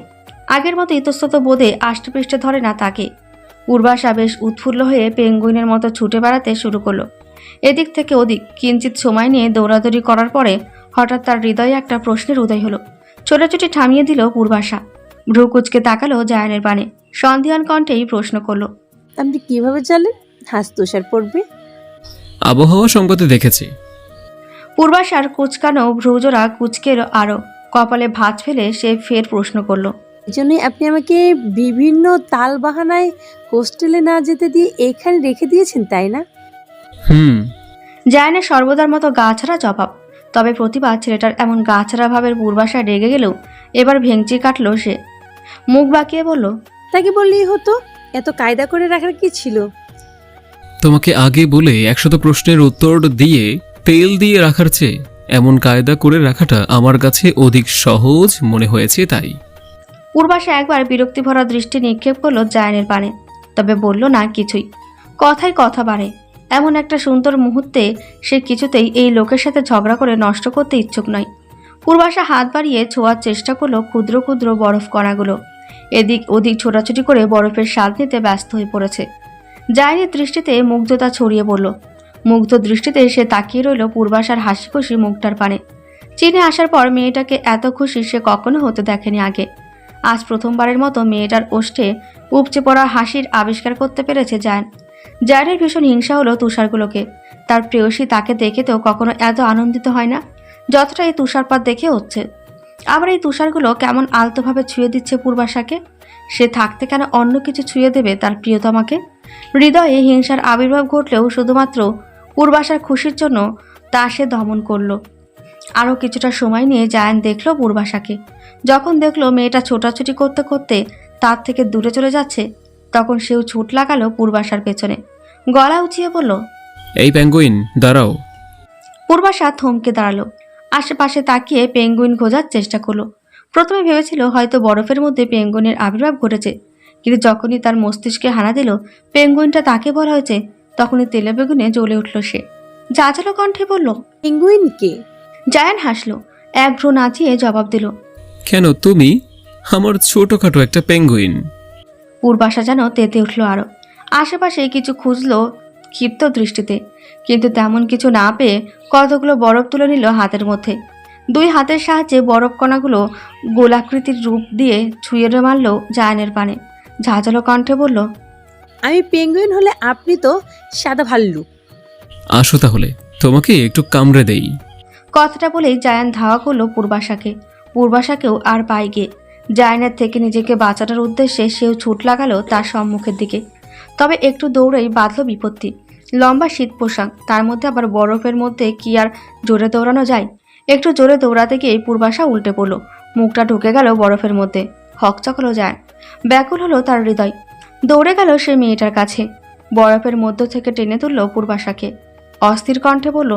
আগের মতো ইতস্তত বোধে আষ্টেপৃষ্ঠে ধরে না তাকে। পূর্বাশা বেশ উৎফুল্ল হয়ে পেঙ্গুইনের মতো ছুটে বেড়াতে শুরু করলো। এদিক থেকে ওদিক কিঞ্চিত সময় নিয়ে দৌড়াদৌড়ি করার পরে হঠাৎ তার হৃদয়ে একটা প্রশ্নের উদয় হলো। ছোটাছুটি থামিয়ে দিল পূর্বাশা। ভ্রু কুচকে তাকালো জায়ানের পানে, সন্ধিয়ান কণ্ঠেই প্রশ্ন করলো। আপনি কিভাবে জানেন আজ তুষার পড়বে? আবহাওয়া সংবাদে দেখেছি। পূর্বাশার কুচকানো ভ্রুজোড়া কুচকে এলো আরও। কপালে ভাঁজ ফেলে সে ফের প্রশ্ন করলো। এই জন্যই আপনি আমাকে বিভিন্ন তাল বাহানায় হোস্টেলে না যেতে দিয়ে এখানে রেখে দিয়েছেন, তাই না? হুম। জায়ানের সর্বদার মতো গা ছাড়া জবাব। তবে প্রতিবার ছেলেটার এমন গা ছাড়া ভাবের পূর্বাশা রেগে গেলেও এবার ভেঙচি কাটল সে। মুখ বাঁকিয়ে বলল, তাকে বললেই হতো, এত কায়দা করে রাখার কি ছিল? তোমাকে আগে বলে 100 প্রশ্নের উত্তর দিয়ে তেল দিয়ে রাখার চেয়ে এমন কায়দা করে রাখাটা আমার কাছে অধিক সহজ মনে হয়েছে, তাই। পূর্বাশা একবার বিরক্তি ভরা দৃষ্টি নিক্ষেপ করলো জায়ানের পানে, তবে বলল না কিছুই। কথায় কথা বাড়ে। এমন একটা সুন্দর মুহূর্তে সে কিছুতেই এই লোকের সাথে ঝগড়া করে নষ্ট করতে ইচ্ছুক নয়। পূর্বাশা হাত বাড়িয়ে ছোঁয়ার চেষ্টা করলো ক্ষুদ্র ক্ষুদ্র বরফ কণাগুলো। এদিক ওদিক ছোটাছুটি করে বরফের স্বাদ নিতে ব্যস্ত হয়ে পড়েছে। জায়ানের দৃষ্টিতে মুগ্ধতা ছড়িয়ে পড়ল। মুগ্ধ দৃষ্টিতে সে তাকিয়ে রইল পূর্বাশার হাসি খুশি মুখটার পানে। চীনে আসার পর মেয়েটাকে এত খুশি সে কখনো হতে দেখেনি আগে। আজ প্রথমবারের মতো মেয়েটার ওষ্ঠে উপচে পড়া হাসির আবিষ্কার করতে পেরেছে জায়ান। জায়ানের ভীষণ হিংসা হলো তুষারগুলোকে। তার প্রেয়সী তাকে দেখে তো কখনো এত আনন্দিত হয় না যতটা এই তুষারপাত দেখে হচ্ছে। আবার এই তুষারগুলো কেমন আলতোভাবে ছুঁয়ে দিচ্ছে পূর্বাশাকে। সে থাকতে কেন অন্য কিছু ছুঁয়ে দেবে তার প্রিয়তমাকে? হৃদয়ে হিংসার আবির্ভাব ঘটলেও শুধুমাত্র পূর্বাশার খুশির জন্য তা সে দমন করল। আরও কিছুটা সময় নিয়ে জায়ান দেখল পূর্বাশাকে। যখন দেখলো মেয়েটা ছোটাছুটি করতে করতে তার থেকে দূরে চলে যাচ্ছে, তখন সেও ছুট লাগালো পূর্বাশার পেছনে। গলা উঁচিয়ে বলল, এই পেঙ্গুইন, দাঁড়াও। পূর্বাশা থমকে দাঁড়ালো। আশেপাশে তাকিয়ে পেঙ্গুইন খোঁজার চেষ্টা করলো। প্রথমে ভেবেছিল হয়তো বরফের মধ্যে পেঙ্গুইনের আবির্ভাব ঘটেছে, কিন্তু যখনই তার মস্তিষ্কে হানা দিল পেঙ্গুইনটা তাকে বলা হয়েছে, তখনই তেলে বেগুনে জ্বলে উঠল সে। ঝাঁঝালো কণ্ঠে বলল, পেঙ্গুইন কে? জায়ান হাসলো, এক ভ্রু নাচিয়ে জবাব দিল, কেন তুমি? আমার ছোটখাটো একটা পেঙ্গুইন। পূর্বাশা যেন তেতে উঠল আরো। আশেপাশে কিছু খুঁজলো ক্ষিপ্ত দৃষ্টিতে, কিন্তু তেমন কিছু না পেয়ে কতগুলো বরফ তুলে নিল হাতের মধ্যে। দুই হাতের সাহায্যে বরফ কণাগুলো গোলাকৃতির রূপ দিয়ে ছুঁয়ে মারল জায়ানের পানে। ঝাঁঝালো কণ্ঠে বলল, আমি পেঙ্গুইন হলে আপনি তো সাদা ভাল্লুক। আসো তাহলে, তোমাকে একটু কামড়ে দেই। কথাটা বলেই জায়ান ধাওয়া করলো পূর্বাশাকে। পূর্বাশাকেও আর পাই গিয়ে জায়ানের থেকে নিজেকে বাঁচানোর উদ্দেশ্যে সেও ছুট লাগালো তার সম্মুখের দিকে। তবে একটু দৌড়েই বাঁধল বিপত্তি। লম্বা শীত পোশাক, তার মধ্যে আবার বরফের মধ্যে কি আর জোরে দৌড়ানো যায়? একটু জোরে দৌড়াতে গিয়ে পূর্বাশা উল্টে পড়ল। মুখটা ঢুকে গেল বরফের মধ্যে। হকচকালো জায়ান। ব্যাকুল হলো তার হৃদয়। দৌড়ে গেল সে মেয়েটার কাছে। বরফের মধ্য থেকে টেনে তুলল পূর্বাশাকে। অস্থির কণ্ঠে বলল,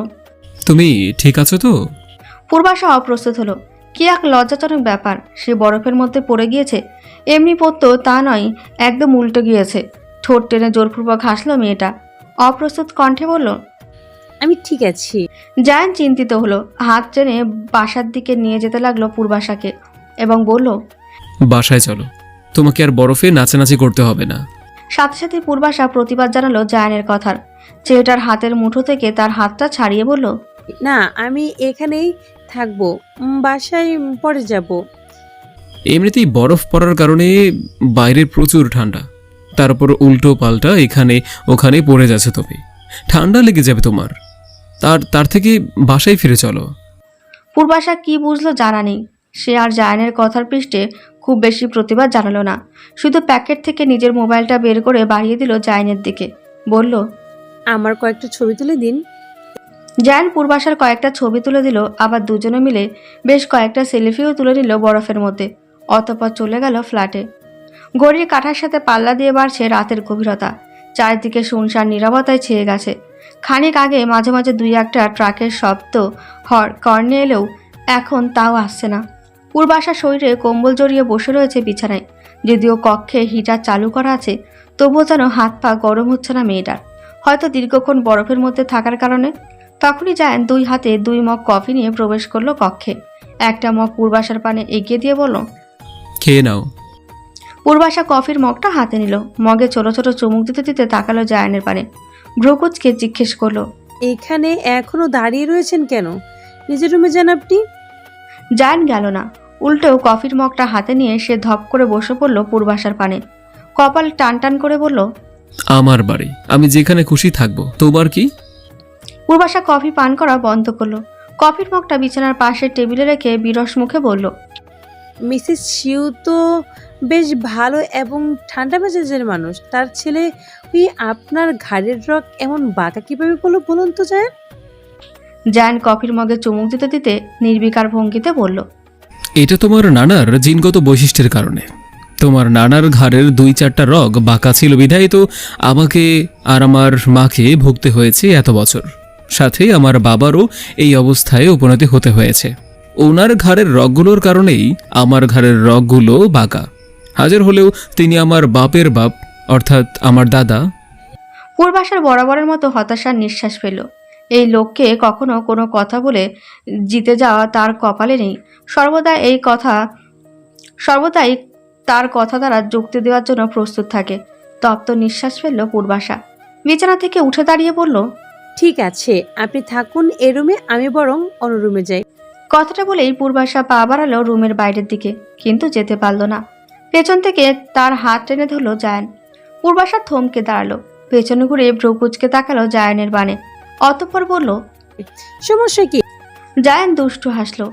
তুমি ঠিক আছো তো? পূর্বাশা অপ্রস্তুত হলো। কি এক লজ্জাজনক ব্যাপার, সে বরফের মধ্যে পড়ে গিয়েছে। এমনি পড়তো তা নয়, একদম উল্টে গিয়েছে। ঠোঁট টেনে জোরপূর্বক হাসলো মেয়েটা। অপ্রস্তুত কণ্ঠে বলল, আমি ঠিক আছি। জায়ান চিন্তিত হলো। হাত টেনে বাসার দিকে নিয়ে যেতে লাগলো পূর্বাশাকে এবং বলল, বাসায় চলো, তোমাকে আর বরফে নাচানাচি করতে হবে না। সাথে সাথে পূর্বাশা প্রতিবাদ জানালো জায়ানের কথার। ছেলেটার হাতের মুঠো থেকে তার হাতটা ছাড়িয়ে বলল, না, আমি এখানেই থাকবো, বাসায় পরে যাব। এমনিতেই বরফ পড়ার কারণে বাইরের প্রচুর ঠান্ডা, তার উপর উল্টো পাল্টা এখানে ওখানে পড়ে যাচ্ছে, তবে ঠান্ডা লেগে যাবে তোমার। তার থেকে বাসায় ফিরে চলো। পূর্বাশা কি বুঝলো জানা নেই। সে আর জায়ানের কথার পৃষ্ঠে খুব বেশি প্রতিবাদ জানালো না। শুধু প্যাকেট থেকে নিজের মোবাইলটা বের করে বাড়িয়ে দিল জায়ানের দিকে। বলল, আমার কয়েকটা ছবি তুলে দিন। জায়ান পূর্বাশার কয়েকটা ছবি তুলে দিল, আবার দুজনে মিলে বেশ কয়েকটা সেলফিও তুলে নিল বরফের মধ্যে। অতঃপর চলে গেল ফ্ল্যাটে। ঘড়ির কাঁটার সাথে পাল্লা দিয়ে বাড়ছে রাতের গভীরতা। চারিদিকে শুনশান নীরবতায় ছেয়ে গেছে। খানিক আগে মাঝে মাঝে দুই একটা ট্রাকের শব্দ কর্নে এলেও এখন তাও আসছে না। পূর্বাশা শরীরে কম্বল জড়িয়ে বসে রয়েছে বিছানায়। যদিও কক্ষে হিটার চালু করা আছে, তবুও যেন হাত পা গরম হচ্ছে না মেয়েটার। হয়তো দীর্ঘক্ষণ বরফের মধ্যে থাকার কারণে। তখনই জায়ান দুই হাতে 2 মগ কফি নিয়ে প্রবেশ করলো কক্ষে। একটা মগ পূর্বাশার পানে এগিয়ে দিয়ে বলল, খেয়ে নাও। পূর্বাশা কফির মগটা হাতে নিল, মগে ছোট ছোট চুমুক দিতে দিতে তাকালো জায়ানের পানে। ভ্রুকুচকে জিজ্ঞেস করলো, এখানে এখনো দাঁড়িয়ে রয়েছেন কেন? নিজের রুমে যান আপনি। জায়ান গেল না, উল্টেও কফির মগটা হাতে নিয়ে সে ধপ করে বসে পড়ল পূর্বাশার পানে। কপাল টান টান করে বলল, আমার বাড়ি, আমি যেখানে খুশি থাকবো, তোমার কি? পূর্বাশা কফি পান করা বন্ধ করলো। কফির মগটা বিছানার পাশের টেবিলে রেখে বিরস মুখে বলল, মিসেস শিউ তো বেশ ভালো এবং ঠান্ডা মেজাজের মানুষ। তার ছেলে ওই আপনার ঘাড়ের রক এমন বাঁকা কিভাবে বলো বলুন তো যায়? জায়ান কফির মগে চুমুক দিতে দিতে নির্বিকার ভঙ্গিতে বলল, এটা তোমার নানার জিনগত বৈশিষ্ট্যের কারণে। তোমার নানার ঘাড়ের 2-4টা রগ বাঁকা ছিল বিধায় তো আমাকে আর আমার মাকে ভুগতে হয়েছে এত বছর। সাথে আমার বাবারও এই অবস্থায় উপনীত হতে হয়েছে। ওনার ঘাড়ের রগগুলোর কারণেই আমার ঘাড়ের রগগুলো বাঁকা। হাজার হলেও তিনি আমার বাপের বাপ, অর্থাৎ আমার দাদা। পূর্বাশার বরাবরের মতো হতাশার নিঃশ্বাস ফেলল। এই লোককে কখনো কোনো কথা বলে জিতে যাওয়া তার কপালে নেই। সর্বদাই তার কথা দ্বারা যুক্তি দেওয়ার জন্য প্রস্তুত থাকে। তপ্ত নিঃশ্বাস ফেলল পূর্বাশা। বিছানা থেকে উঠে দাঁড়িয়ে বলল, ঠিক আছে, আপনি থাকুন এ রুমে, আমি বরং অন্য রুমে যাই। কথাটা বলেই পূর্বাশা পা বাড়ালো রুমের বাইরের দিকে, কিন্তু যেতে পারল না। পেছন থেকে তার হাত টেনে ধরল জায়ান। পূর্বাশা থমকে দাঁড়ালো, পেছনে ঘুরে ভ্রুকুচকে তাকালো জায়ানের বানে। অতঃপর বলল, সমস্যা কি? জায়ান দুষ্টু হাসলো,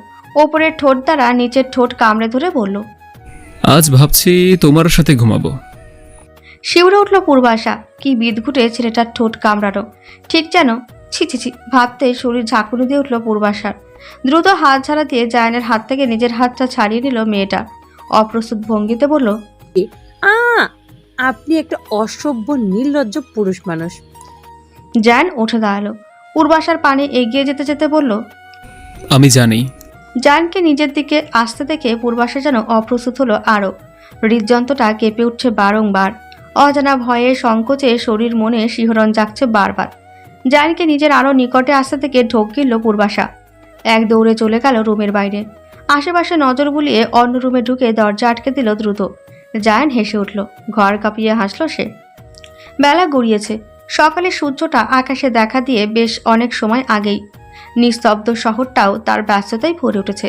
ওপরের ঠোঁট দ্বারা নিচের ঠোঁট কামড়ে ধরে বলল, আজ ভাবছি তোমার সাথে ঘুমাবো। শিউরে উঠল পূর্বাশা। কি বিদঘুটে ছেলেটার ঠোঁট কামড়ানো, ঠিক যেন ছি ছি ছি ভাবতে শরীর ঝাঁকুনি দিয়ে উঠল পূর্বাশার। দ্রুত হাত ঝাড়া দিয়ে জায়ানের হাত থেকে নিজের হাতটা ছাড়িয়ে নিল মেয়েটা। অপ্রস্তুত ভঙ্গিতে বলল, আ আপনি একটা অসভ্য নির্লজ্জ পুরুষ মানুষ। জায়ান উঠে দাঁড়ালো, পূর্বাশার পানে এগিয়ে যেতে যেতে বলল। আমি জানি। জায়ানকে নিজের দিকে আসতে দেখে পূর্বাশা যেন অপ্রস্তুত হলো আরও। হৃদযন্ত্রটা কেঁপে উঠছে বারংবার। অজানা ভয়ে সংকোচে শরীর মনে শিহরণ জাগছে বারবার। জায়ানকে নিজের আরও নিকটে আসতে থেকে ঢোক গিলল পূর্বাশা। এক দৌড়ে চলে গেল রুমের বাইরে। আশেপাশে নজর বুলিয়ে অন্য রুমে ঢুকে দরজা আটকে দিল দ্রুত। জায়ান হেসে উঠল, ঘর কাঁপিয়ে হাসল সে। বেলা গড়িয়েছে। সকালে সূর্যটা আকাশে দেখা দিয়ে বেশ অনেক সময় আগেই। নিস্তব্ধ শহরটাও তার ব্যস্ততায় ভরে উঠেছে।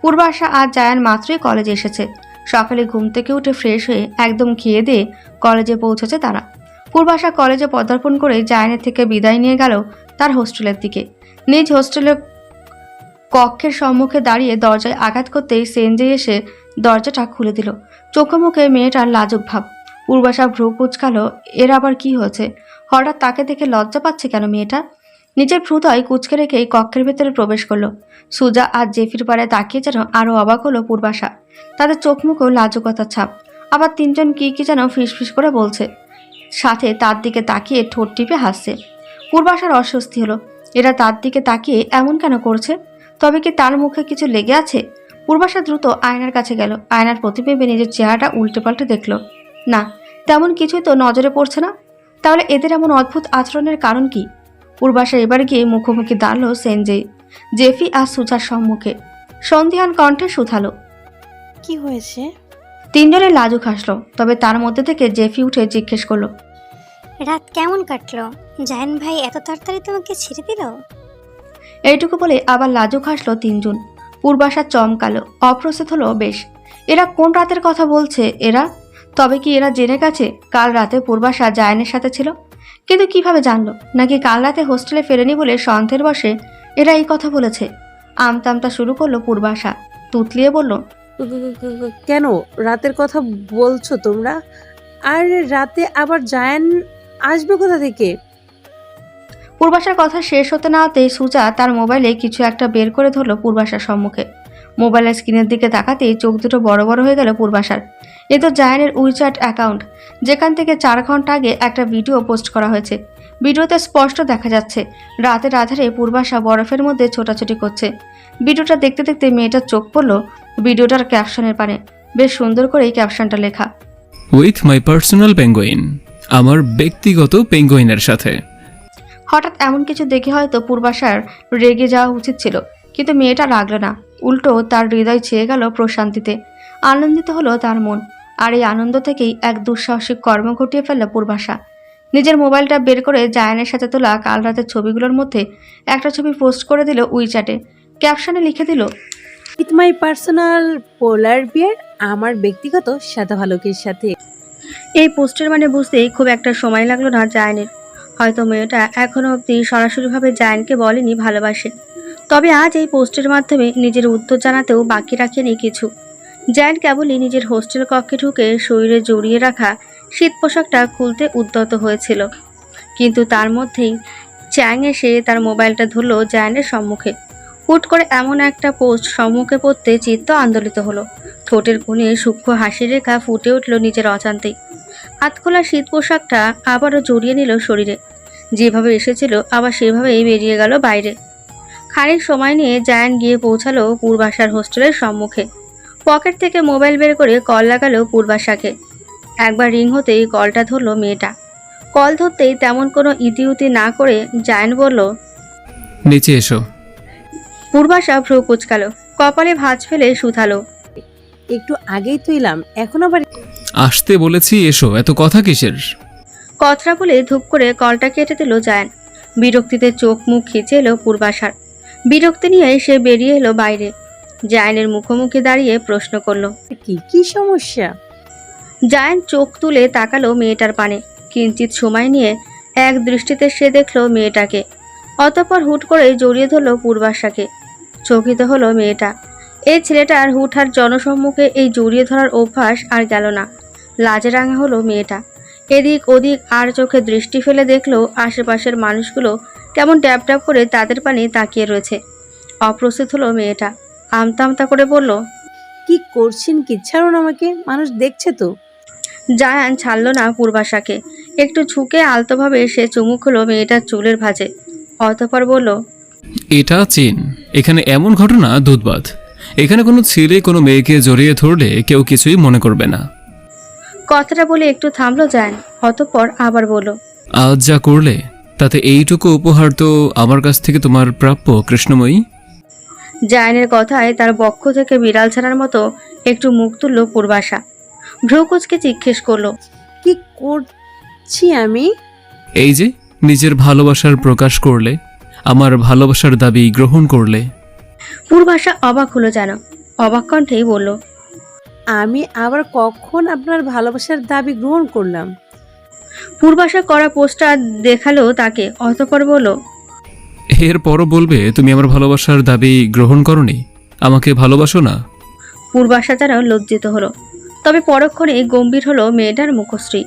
পূর্বাশা আজ জায়ান মাত্রই কলেজে এসেছে। সকালে ঘুম থেকে উঠে ফ্রেশ হয়ে একদম খেয়ে দিয়ে কলেজে পৌঁছেছে তারা। পূর্বাশা কলেজে পদার্পণ করে জায়ানের থেকে বিদায় নিয়ে গেল তার হোস্টেলের দিকে। নিজ হোস্টেলের কক্ষের সম্মুখে দাঁড়িয়ে দরজায় আঘাত করতেই সেনজে এসে দরজাটা খুলে দিল। চোখে মুখে মেয়েটার লাজুক ভাব। পূর্বাশা ভ্রু কুচকালো, এর আবার কি হয়েছে? হঠাৎ তাকে দেখে লজ্জা পাচ্ছে কেন মেয়েটা? নিজের ভ্রুদয় কুচকে রেখেই কক্ষের ভেতরে প্রবেশ করলো। সুজা আর জেফির পাড়ে তাকিয়ে যেন আরও অবাক হলো পূর্বাশা। তাদের চোখ মুখেও লাজুকতার ছাপ। আবার তিনজন কি কি যেন ফিসফিস করে বলছে, সাথে তার দিকে তাকিয়ে ঠোঁট টিপে হাসছে। পূর্বাশার অস্বস্তি হলো, এরা তার দিকে তাকিয়ে এমন কেন করছে? তবে কি তার মুখে কিছু লেগে আছে? পূর্বাশা দ্রুত আয়নার কাছে গেল। আয়নার প্রতিবিম্বে নিজের চেহারাটা উল্টে পাল্টে দেখল। না, তেমন কিছুই তো নজরে পড়ছে না। তাহলে এদের এমন অদ্ভুত আচরণের কারণ কি? পূর্বাশা এবার গিয়ে মুখোমুখি দাঁড়ালো সেনজে, জেফি আর সুজার সম্মুখে। সন্ধিহান কণ্ঠে শুধালো, কি হয়েছে? তিনজনে লাজুক হাসলো। তবে তার মধ্যে থেকে জেফি উঠে জিজ্ঞেস করলো, রাত কেমন কাটলো? জায়ান ভাই এত তাড়াতাড়ি তোমাকে ছেড়ে দিল? এইটুকু বলে আবার লাজুক হাসলো তিনজন। পূর্বাশা চমকালো, অপ্রস্তুত হলো বেশ। এরা কোন রাতের কথা বলছে এরা? তবে কি এরা জেনে গেছে কাল রাতে পূর্বাশা জায়ানের সাথে ছিল? কিন্তু কিভাবে জানলো? নাকি কাল রাতে হোস্টেলে ফেরেনি বলে সন্ধ্যের বসে এরা এই কথা বলেছে? আমতামতা শুরু করলো পূর্বাশা, তুতলিয়ে বলল, কেন রাতের কথা বলছো তোমরা? আর রাতে আবার জায়ান আসবে কোথা থেকে? পূর্বাশার কথা শেষ হতে না হতেই সুজা তার মোবাইলে কিছু একটা বের করে ধরলো পূর্বাশার সম্মুখে। মোবাইলের স্ক্রিনের দিকে তাকাতেই চোখ দুটো বড় বড় হয়ে গেল পূর্বাশার। এ তো জায়ানের উইচ্যাট অ্যাকাউন্ট, যেখান থেকে 4 ঘন্টা আগে একটা ভিডিও পোস্ট করা হয়েছে। ভিডিওতে স্পষ্ট দেখা যাচ্ছে রাতের আধারে পূর্বাশা বরফের মধ্যে ছোটাছুটি করছে। ভিডিওটা দেখতে দেখতে মেয়েটার চোখ পড়ল ভিডিওটার ক্যাপশনের পানে। বেশ সুন্দর করে এই ক্যাপশনটা লেখা, উইথ মাই পার্সোনাল পেঙ্গুইন, আমার ব্যক্তিগত পেঙ্গুইনের সাথে। হঠাৎ এমন কিছু দেখে হয়তো পূর্বাশার রেগে যাওয়া উচিত ছিল, কিন্তু মেয়েটা রাগল না। উল্টো তার হৃদয় ছেয়ে গেল প্রশান্তিতে। আনন্দিত হলো তার মন। আর এই আনন্দ থেকেই এক দুঃসাহসিক কর্ম ঘটিয়ে ফেলল পূর্বাশা। নিজের মোবাইলটা বের করে জায়ানের সাথে তোলা কাল রাতের ছবিগুলোর মধ্যে একটা ছবি পোস্ট করে দিল উইচ্যাটে। ক্যাপশনে লিখে দিল, উইথ মাই পার্সোনাল পোলার বিয়ার, আমার ব্যক্তিগত সাদাভালুকের সাথে। এই পোস্টের মানে বুঝতেই খুব একটা সময় লাগলো না জায়ানের। হয়তো মেয়েটা এখনো অবধি সরাসরিভাবে জায়ানকে বলেনি ভালোবাসে, তবে আজ এই পোস্টের মাধ্যমে নিজের উত্তর জানাতেও বাকি রাখেনি কিছু। জায়ান কেবলই নিজের হোস্টেল কক্ষে ঢুকে শরীরে জড়িয়ে রাখা শীত পোশাকটা খুলতে উদ্যত হয়েছিল, কিন্তু তার মধ্যেই চ্যাং এসে তার মোবাইলটা ধরল জায়ানের সম্মুখে। হুট করে এমন একটা পোস্ট সম্মুখে পড়তে চিত্ত আন্দোলিত হলো। ঠোঁটের কোণে সূক্ষ্ম হাসির রেখা ফুটে উঠল নিজের অজান্তেই। হাতখোলা শীত পোশাকটা আবারও জড়িয়ে নিল শরীরে। যেভাবে এসেছিল আবার সেভাবেই বেরিয়ে গেল বাইরে। খানিক সময় নিয়ে জায়ান গিয়ে পৌঁছালো পূর্বাশার হোস্টেলের সম্মুখে। পকেট থেকে মোবাইল বের করে কল লাগালো পূর্বাশাকে। একবার রিং হতেই কলটা ধরলো মেয়েটা। কল ধরতেই তেমন কোনো ইতিউতি না করে জায়ান বলল, নিচে এসো। পূর্বাশা ভ্রু কুচকালো, কপালে ভাঁজ ফেলে শুধালো, একটু আগেই তো এলাম, এখন আবার? আসতে বলেছি, এসো, এত কথা কিসের? কথাটা বলে ধূপ করে কলটা কেটে দিল জায়ান। বিরক্তিতে চোখ মুখ খিচে এলো পূর্বাশার। বিরক্তি নিয়ে সে বেরিয়ে এলো বাইরে। জায়ানের মুখোমুখি দাঁড়িয়ে প্রশ্ন করলো, কি কি সমস্যা? জায়ান চোখ তুলে তাকালো মেয়েটার পানে। কিঞ্চিত সময় নিয়ে এক দৃষ্টিতে সে দেখলো মেয়েটাকে। অতঃপর হুট করে জড়িয়ে ধরলো পূর্বাশাকে। চকিত হলো মেয়েটা। এই ছেলেটার হুটহাট জনসম্মুখে এই জড়িয়ে ধরার অভ্যাস আর গেল না। লাজে রাঙা হলো মেয়েটা। এদিক ওদিক আর চোখে দৃষ্টি ফেলে দেখলো আশেপাশের মানুষগুলো কেমন ট্যাপ ট্যাপ করে তাদের পানে তাকিয়ে রয়েছে। অপ্রস্তুত হলো মেয়েটা। আমতা আমতা করে বলল, কি করছেন কি? ছাড়ুন আমাকে, মানুষ দেখছে তো। জায়ান ছাড়ল না পূর্বাশাকে। একটু ঝুঁকে আলতোভাবে সে চুমুক হলো মেয়েটার চুলের ভাঁজে। অতঃপর বলল, এটা চীন, এখানে এমন ঘটনা দুধবাদ। এখানে কোনো ছেলে কোনো মেয়েকে জড়িয়ে ধরলে কেউ কিছুই মনে করবে না। কথাটা বলে একটু থামলো জায়ান। অতঃপর আবার বলল, আজ যা করলে তাতে এইটুকু উপহার তো আমার কাছ থেকে তোমার প্রাপ্য, কৃষ্ণময়ী। জায়ানের কথায় তার বক্ষ থেকে বিড়াল ছাড়ার মতো একটু মুখ তুলল পূর্বাশা। ভ্রুকুচকে জিজ্ঞেস করলো, কি করছি আমি? এই যে নিজের ভালোবাসার প্রকাশ করলে, আমার ভালোবাসার দাবি গ্রহণ করলে। পূর্বাশা অবাক হলো যেন। অবাক কণ্ঠেই বলল, আমি আবার কখন আপনার ভালোবাসার দাবি গ্রহণ করলাম? পূর্বাশা করা পোস্টার দেখালো তাকে। অতঃপর বলল, এরপরও বলবে তুমি আমার ভালোবাসার দাবি গ্রহণ করনি, আমাকে ভালোবাসো না। পূর্বাশা যেন লজ্জিত হলো। তবে পরক্ষণে গম্ভীর হলো মেয়েটার মুখশ্রী।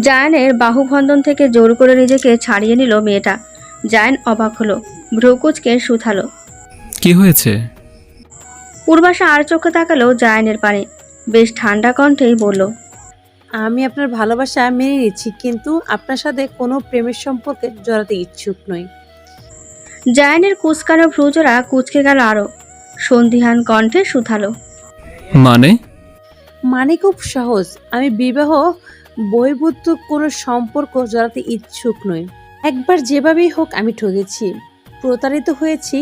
জায়ানের বাহুবন্ধন থেকে জোর করে নিজেকে ছাড়িয়ে নিল মেয়েটা। জায়ান অবাক হলো, ভ্রুকুচকে শুধালো। কি হয়েছে? পূর্বাশা আর চোখে তাকালো জায়ানের পানে। বেশ ঠান্ডা কণ্ঠেই বলল, আমি আপনার ভালোবাসা মেনে নিচ্ছি, কিন্তু আপনার সাথে কোনো প্রেমের সম্পর্কে জড়াতে ইচ্ছুক নই। জায়ানের কুচকানো ভ্রুজোড়া কুচকে গেল আরো। সন্ধিহান কণ্ঠে শুধালো, মানে খুব সহজ, আমি বিবাহ বহির্ভূত কোনো সম্পর্ক জড়াতে ইচ্ছুক নই। একবার যেভাবেই হোক আমি ঠকেছি, প্রতারিত হয়েছি,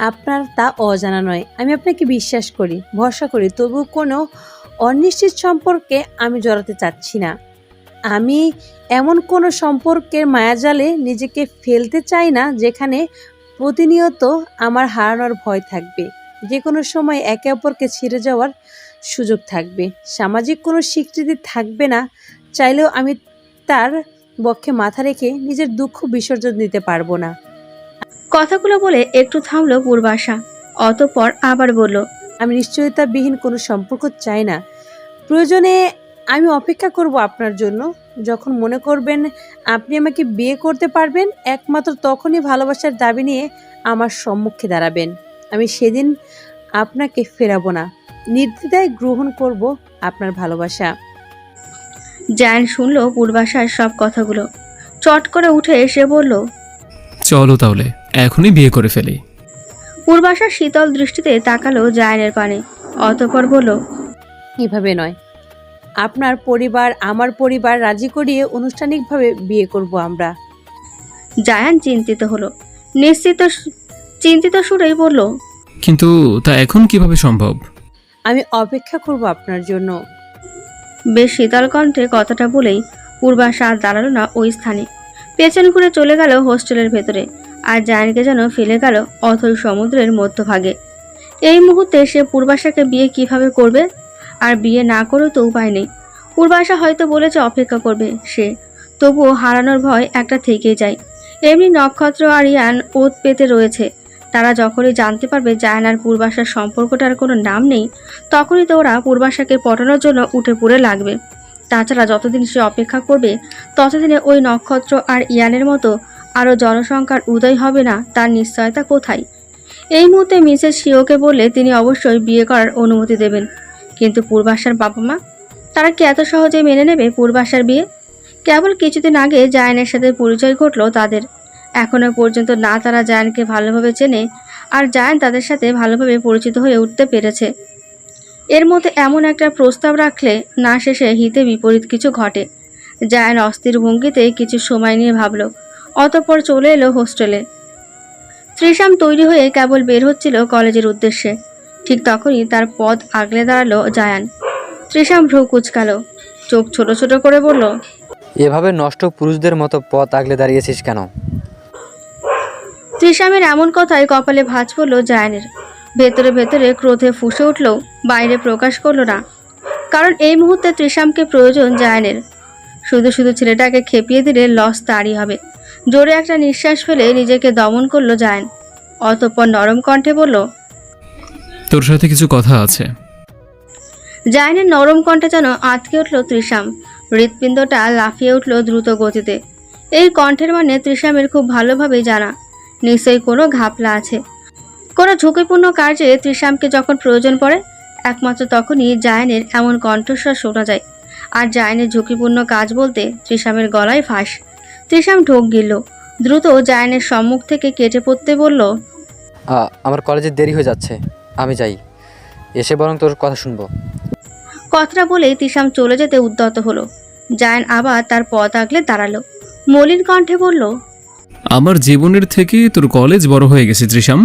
আপনার তা অজানা নয়। আমি আপনাকে বিশ্বাস করি, ভরসা করি, তবু কোনো অনিশ্চিত সম্পর্কে আমি জড়াতে চাচ্ছি না। আমি এমন কোনো সম্পর্কের মায়াজালে নিজেকে ফেলতে চাই না যেখানে প্রতিনিয়ত আমার হারানোর ভয় থাকবে, যে কোনো সময় একে অপরকে ছেড়ে যাওয়ার সুযোগ থাকবে, সামাজিক কোনো স্বীকৃতি থাকবে না। চাইলেও আমি তার বক্ষে মাথা রেখে নিজের দুঃখ বিসর্জন দিতে পারবো না। কথাগুলো বলে একটু থামলো পূর্বাশা। অতঃপর আবার বলল, আমি নিশ্চয়তাবিহীন কোনো সম্পর্ক চাই না। প্রয়োজনে আমি অপেক্ষা করব আপনার জন্য। যখন মনে করবেন আপনি আমাকে বিয়ে করতে পারবেন, একমাত্র তখনই ভালোবাসার দাবি নিয়ে আমার সম্মুখে দাঁড়াবেন। আমি সেদিন আপনাকে ফেরাবো না, নির্দ্বিধায় গ্রহণ করব আপনার ভালোবাসা। জায়ান শুনল পূর্বাশার সব কথাগুলো। চট করে উঠে এসে বলল, চলো তাহলে এখনই বিয়ে করে ফেলি। পূর্বাশা শীতল দৃষ্টিতে তাকালো জায়ানের পানে। অতঃপর বলল, এভাবে নয়, আপনার পরিবার আমার পরিবার রাজি করিয়ে আনুষ্ঠানিকভাবে বিয়ে করব আমরা। জায়ান চিন্তিত হলো। চিন্তিত সুরেই বলল, কিন্তু তা এখন কিভাবে সম্ভব? আমি অপেক্ষা করব আপনার জন্য। বেশ শীতল কণ্ঠে কথাটা বলেই পূর্বাশা আর দাঁড়ালো না ওই স্থানে। পেছন ঘুরে চলে গেল হোস্টেলের ভেতরে, আর জায়ানকে যেন ফেলে গেল অথই সমুদ্রের মধ্যভাগে। এই মুহূর্তে সে পূর্বাশাকে বিয়ে কিভাবে করবে? আর বিয়ে না করেও তো উপায় নেই। পূর্বাশা হয়তো বলেছে অপেক্ষা করবে সে, তবুও হারানোর ভয় একটা থেকেই যায়। এমনি নক্ষত্র আর ইয়ান ওত পেতে রয়েছে। তারা যখনই জানতে পারবে জায়ান আর পূর্বাশার সম্পর্কটার কোনো নাম নেই, তখনই তো ওরা পূর্বাশাকে পটানোর জন্য উঠে পড়ে লাগবে। তাছাড়া যতদিন সে অপেক্ষা করবে, ততদিনে ওই নক্ষত্র আর ইয়ানের মতো আরও জনসংখ্যার উদয় হবে না, তার নিশ্চয়তা কোথায়? এই মুহূর্তে মিসেস শিওকে বললে তিনি অবশ্যই বিয়ে করার অনুমতি দেবেন, কিন্তু পূর্বাশার বাবা মা, তারা কি এত সহজে মেনে নেবে পূর্বাশার বিয়ে? কেবল কিছুদিন আগে জায়ানের সাথে পরিচয় ঘটলো তাদের। এখনো পর্যন্ত না তারা জায়ানকে ভালোভাবে চেনে, আর জায়ান তাদের সাথে ভালোভাবে পরিচিত হয়ে উঠতে পেরেছে। এর মধ্যে এমন একটা প্রস্তাব রাখলে না শেষে হিতে বিপরীত কিছু ঘটে। জায়ান অস্থির ভঙ্গিতে কিছু সময় নিয়ে ভাবল, অতঃপর চলে এলো হোস্টেলে। ত্রিশাম তৈরি হয়ে কেবল বের হচ্ছিল কলেজের উদ্দেশ্যে। ঠিক তখনই তার পথ আগলে দাঁড়ালো জায়ান। ত্রিশাম ভ্রু কুচকালো, চোখ ছোট ছোট করে বলল, এভাবে নষ্ট পুরুষদের মতো পথ আগলে দাঁড়িয়েছিস কেন? ত্রিশামের এমন কথায় কপালে ভাঁজ পড়ল জায়ানের। ভেতরে ভেতরে ক্রোধে ফুঁসে উঠলেও বাইরে প্রকাশ করলো না, কারণ এই মুহূর্তে ত্রিশামকে প্রয়োজন জায়ানের। শুধু শুধু ছেলেটাকে খেপিয়ে দিলে লস তারই হবে। জোরে একটা নিঃশ্বাস ফেলে নিজেকে দমন করলো জায়ান। অতঃপর নরম কণ্ঠে বলল, তোর সাথে কিছু কথা আছে। জায়ানের নরম কণ্ঠে যেন আটকে উঠল ত্রিশাম। হৃৎপিণ্ডটা লাফিয়ে উঠল দ্রুত গতিতে। এই কণ্ঠের মানে ত্রিশামের খুব ভালোভাবেই জানা, নিশ্চয়ই কোনো ঘাপলা আছে। কোনো ঝুঁকিপূর্ণ কার্যে ত্রিশামকে যখন প্রয়োজন পড়ে, একমাত্র তখনই জায়ানের এমন কণ্ঠস্বর শোনা যায়। আর জায়ানের ঝুঁকিপূর্ণ কাজ বলতে ত্রিশামের গলায় ফাঁস। ত্রিশাম ঢোক গিলল, দ্রুত জায়ানের সম্মুখ থেকে কেটে পড়তে বলল, আমার কলেজে দেরি হয়ে যাচ্ছে, আমি যাই, এসে বরং তোর কথা শুনবো। কথাটা বলেই ত্রিশাম চলে যেতে উদ্যত হলো। জায়ান আবার তার পথ আগলে দাঁড়ালো, মলিন কণ্ঠে বলল, আমার জীবনের থেকে তোর কলেজ বড় হয়ে গেছে ত্রিশাম।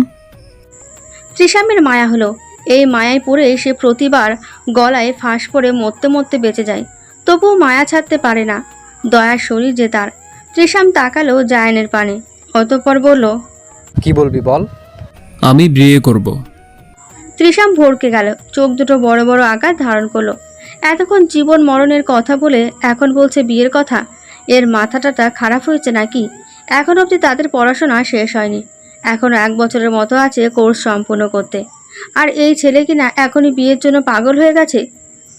ত্রিশামের মায়া হলো। এই মায়ায় পড়ে সে প্রতিবার গলায় ফাঁস পড়ে মরতে মরতে বেঁচে যায়, তবুও মায়া ছাড়তে পারে না। দয়ার শরীর যে তার। ত্রিশাম তাকালো জায়ানের পানে, অতঃপর বলল, কি বলবি বল? আমি বিয়ে করব। ত্রিশাম ভড়কে গেল, চোখ দুটো বড় বড় আকার ধারণ করলো। এতক্ষণ জীবন মরণের কথা বলে এখন বলছে বিয়ের কথা। এর মাথাটা খারাপ হয়েছে নাকি? এখন অবধি তাদের পড়াশোনা শেষ হয়নি, এখনো 1 বছরের মতো আছে কোর্স সম্পূর্ণ করতে। আর এই ছেলে কিনা এখনই বিয়ের জন্য পাগল হয়ে গেছে?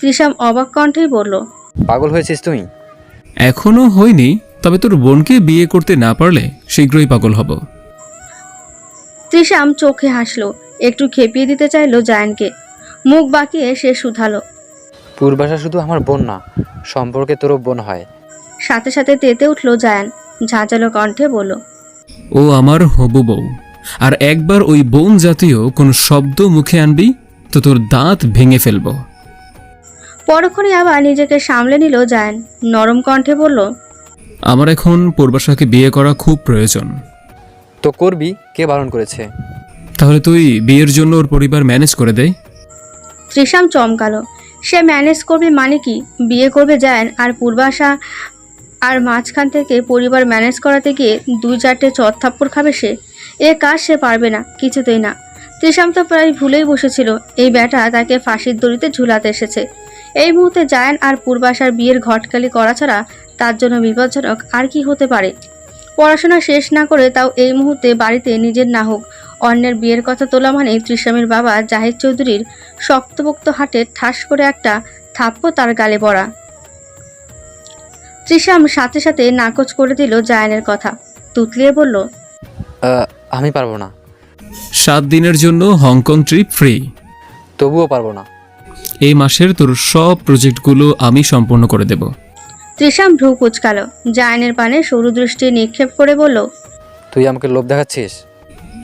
ত্রিশাম অবাক কণ্ঠেই বলল, পাগল হয়েছিস তুই? এখনো হয়নি, তবে তোর বোনকে বিয়ে করতে না পারলে শীঘ্রই পাগল হব। ত্রিশাম চোখে হাসলো, একটু খেপিয়ে দিতে চাইলো জায়ানকে। মুখ বাঁকিয়ে সে শুধালো, পূর্বাশা শুধু আমার বোন না, সম্পর্কে তোরও বোন হয়। সাথে সাথে তেতে উঠলো জায়ান, ঝাঁঝালো কণ্ঠে বলল, ও আমার হবু বউ, আর একবার ওই বোন জাতীয় কোনো শব্দ মুখে আনবি তো তোর দাঁত ভেঙে ফেলবো। পরক্ষণে আবার নিজেকে সামলে নিল জায়ান, নরম কণ্ঠে বলল, আমার এখন পূর্বাশাকে বিয়ে করা খুব প্রয়োজন। তো করবি, কে বারণ করেছে? তাহলে তুই বিয়ের জন্য ওর পরিবার ম্যানেজ করে দে। ত্রিশাম চমকালো, সে ম্যানেজ করবে মানে কি? বিয়ে করবে জায়ান আর পূর্বাশা, আর মাঝখান থেকে পরিবার ম্যানেজ করাতে গিয়ে 2-4টে চড়থাপ্পড় খাবে সে? এ কাজ সে পারবে না, কিছুতেই না। ত্রিশাম তো প্রায় ভুলেই বসেছিল এই ব্যাটা তাকে ফাঁসির দড়িতে ঝুলাতে এসেছে। এই মুহূর্তে জায়ান আর পূর্বাশার বিয়ের ঘটকালি করা ছাড়া তার জন্য বিপজ্জনক আর কি হতে পারে? পড়াশোনা শেষ না করে তাও এই মুহূর্তে বাড়িতে নিজের না হোক অন্যের বিয়ের কথা তোলা মানে ত্রিশামের বাবা জাহিদ চৌধুরীর শক্তপোক্ত হাতে ঠাস করে একটা থাপ্পড় তার গালে পড়া। ত্রিশাম সাথে সাথে নাকচ করে দিল জায়ানের কথা, তুতলিয়ে বলল, আমি পারবো না। 7 দিনের জন্য হংকং ট্রিপ ফ্রি। তবুও পারবো না। এই মাসের তোর সব প্রজেক্টগুলো আমি সম্পূর্ণ করে দেব। ত্রিশাম ভ্রু কুচকালো, জায়ানের পানে সরু দৃষ্টি নিক্ষেপ করে বলল, তুই আমাকে লোভ দেখাচ্ছিস?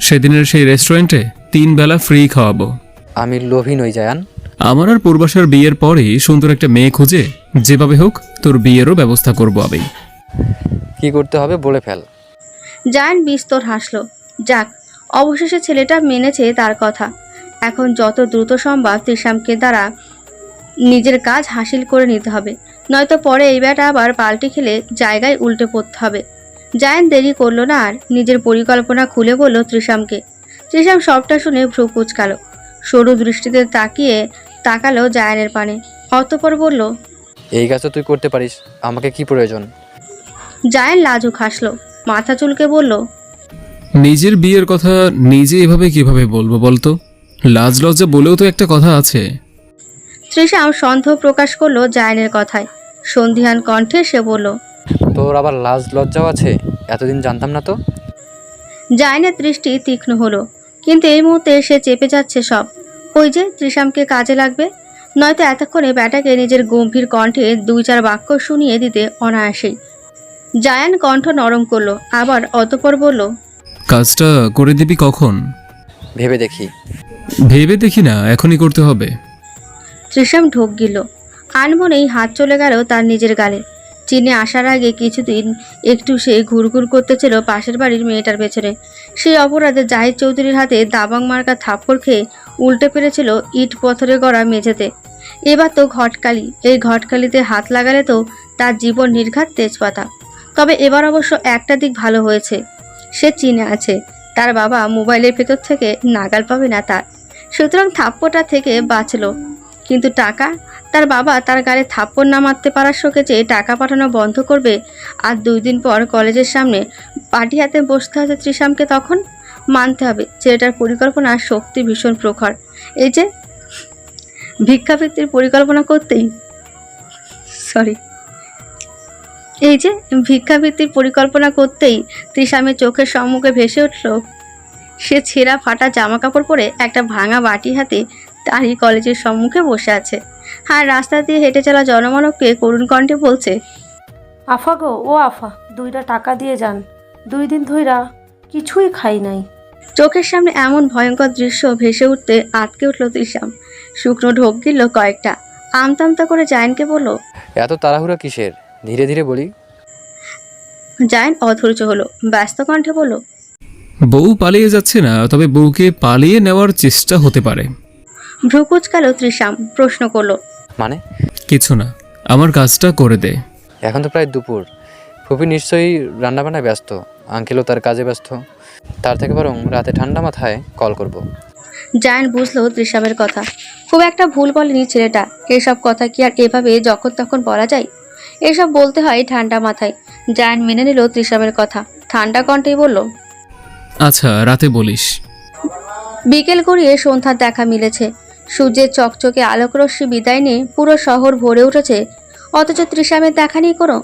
সেদিনের সেই রেস্টুরেন্টে 3 বেলা ফ্রি খাওয়াবো। আমি লোভী নই জায়ান। আমার আর পূর্বাশার বিয়ের পরেই সুন্দর একটা মেয়ে খুঁজে যেভাবে হোক তোর বিয়েরও ব্যবস্থা করব আমি। কি করতে হবে বলে ফেল। জায়ান বিস্তর হাসলো। যাক, অবশেষে ছেলেটা মেনেছে তার কথা। এখন যত দ্রুত সম্ভব ত্রিশামকে দ্বারা নিজের কাজ হাসিল করে নিতে হবে, নয়তো পরে এই ব্যাটা আবার পাল্টি খেলে জায়গায় উল্টে পড়তে হবে। জায়ান দেরি করলো না আর নিজের পরিকল্পনা খুলে বলল তৃষামকে। তৃষাম সবটা শুনে ভ্রু কুচকালো, সরু দৃষ্টিতে তাকালো জায়ানের পানে, অতঃপর বলল, এই কাজটা তুই করতে পারিস, আমাকে কি প্রয়োজন? জায়ান লাজুক হাসলো, মাথা চুলকে বলল, নিজের বিয়ের কথা নিজে এভাবে কিভাবে বলবো বলতো? লাজ লজ্জা বলেও তো একটা কথা আছে। তৃষাম সন্দেহ প্রকাশ করলো জায়ানের কথায়। সন্ধিহান কণ্ঠে সে বলল, তোর আবার লাজ লজ্জাও আছে? এতদিন জানতাম না তো। জায়ানের দৃষ্টি তীক্ষ্ণ হলো, কিন্তু এই মুহূর্তে সে চেপে যাচ্ছে সব। ওই যে তৃষামকে কাজে লাগবে, নয়তো এতক্ষণে ব্যাটাকে নিজের গম্ভীর কণ্ঠে 2-4 বাক্য শুনিয়ে দিতে অনায়াসেই। জায়ান কণ্ঠ নরম করলো, আবার অতঃপর বলল, কাজটা করে দিবি কখন? ভেবে দেখি। ভেবে দেখি না, এখনই করতে হবে। তৃষাম ঢোক গিল, আনমনেই হাত চলে গেল তার নিজের গালে। চীনে আসার আগে কিছুদিন একটু সে ঘুরঘুর করতেছিল পাশের বাড়ির মেয়েটার পেছনে। সেই অপরাধে জাহিদ চৌধুরীর হাতে দাবাং মার্কা থাপ্পড় খেয়ে উল্টে পেরেছিল ইট পথরে গড়া মেঝেতে। এবার তো ঘটকালি, এই ঘটকালিতে হাত লাগালে তো তার জীবন নির্ঘাত তেজপাতা। তবে এবার অবশ্য একটা দিক ভালো হয়েছে, সে চীনে আছে, তার বাবা মোবাইলের ভেতর থেকে নাগাল পাবে না তার, সুতরাং থাপ্পড়টা থেকে বাঁচলো। কিন্তু টাকা, তার বাবা তার গালে থাপ্পড় না মারতে পারার শোকে যে টাকা পাঠানো বন্ধ করবে, আর 2 দিন পর কলেজের সামনে পার্টি হাতে বসতে হবে তৃষামকে। তখন মানতে হবে ছেলেটার পরিকল্পনার শক্তি ভীষণ প্রখর। এই যে ভিক্ষাবৃত্তির পরিকল্পনা করতেই তৃষামের চোখের সম্মুখে ভেসে উঠল সে ছেঁড়া ফাটা জামা কাপড় পরে একটা ভাঙা বাটি হাতে তারই কলেজের সম্মুখে বসে আছে, আর রাস্তা দিয়ে হেঁটে চলা জনমানবকে করুণ কণ্ঠে বলছে, আফা গো, ও আফা, 2টা টাকা দিয়ে যান, 2 দিন ধইরা কিছুই খাই নাই। চোখের সামনে এমন ভয়ঙ্কর দৃশ্য ভেসে উঠতে আটকে উঠল তৃষাম। শুকনো ঢোক গিলল কয়েকটা, আমতা করে জায়ানকে বলল, এত তাড়াহুড়া কিসের? ধীরে ধীরে বলি। জায়ান অধৈর্য হলো, ব্যস্ত কণ্ঠে বলল, বউ পালিয়ে যাচ্ছে না, তবে বউকে পালিয়ে নেওয়ার চেষ্টা হতে পারে। ভ্রু কুচকালো তৃষাম, প্রশ্ন করলো, মানে? কিছু না, আমার কাজটা করে দে। এখন তো প্রায় দুপুর, ফুপি নিশ্চয়ই রান্নাবান্নায় ব্যস্ত, আঙ্কেলও তার কাজে ব্যস্ত। তার থেকে বরং রাতে ঠান্ডা মাথায় কল করব। জায়ান বুঝলো তৃষামের কথা, খুব একটা ভুল বলেনি ছেলেটা। এসব কথা কি আর এভাবে যখন তখন বলা যায়? এসব বলতে হয় ঠান্ডা মাথায়। জায়ান মেনে নিল তৃষামের কথা, ঠান্ডা কণ্ঠেই বলল, আচ্ছা, রাতে বলিস। বিকেল গড়িয়ে সন্ধ্যার দেখা মিলেছে। সূর্যের চকচকে আলোকরশ্মি বিদায় নিয়ে পুরো শহর ভরে উঠেছে, অথচ তৃষামের দেখা নেই কোনো।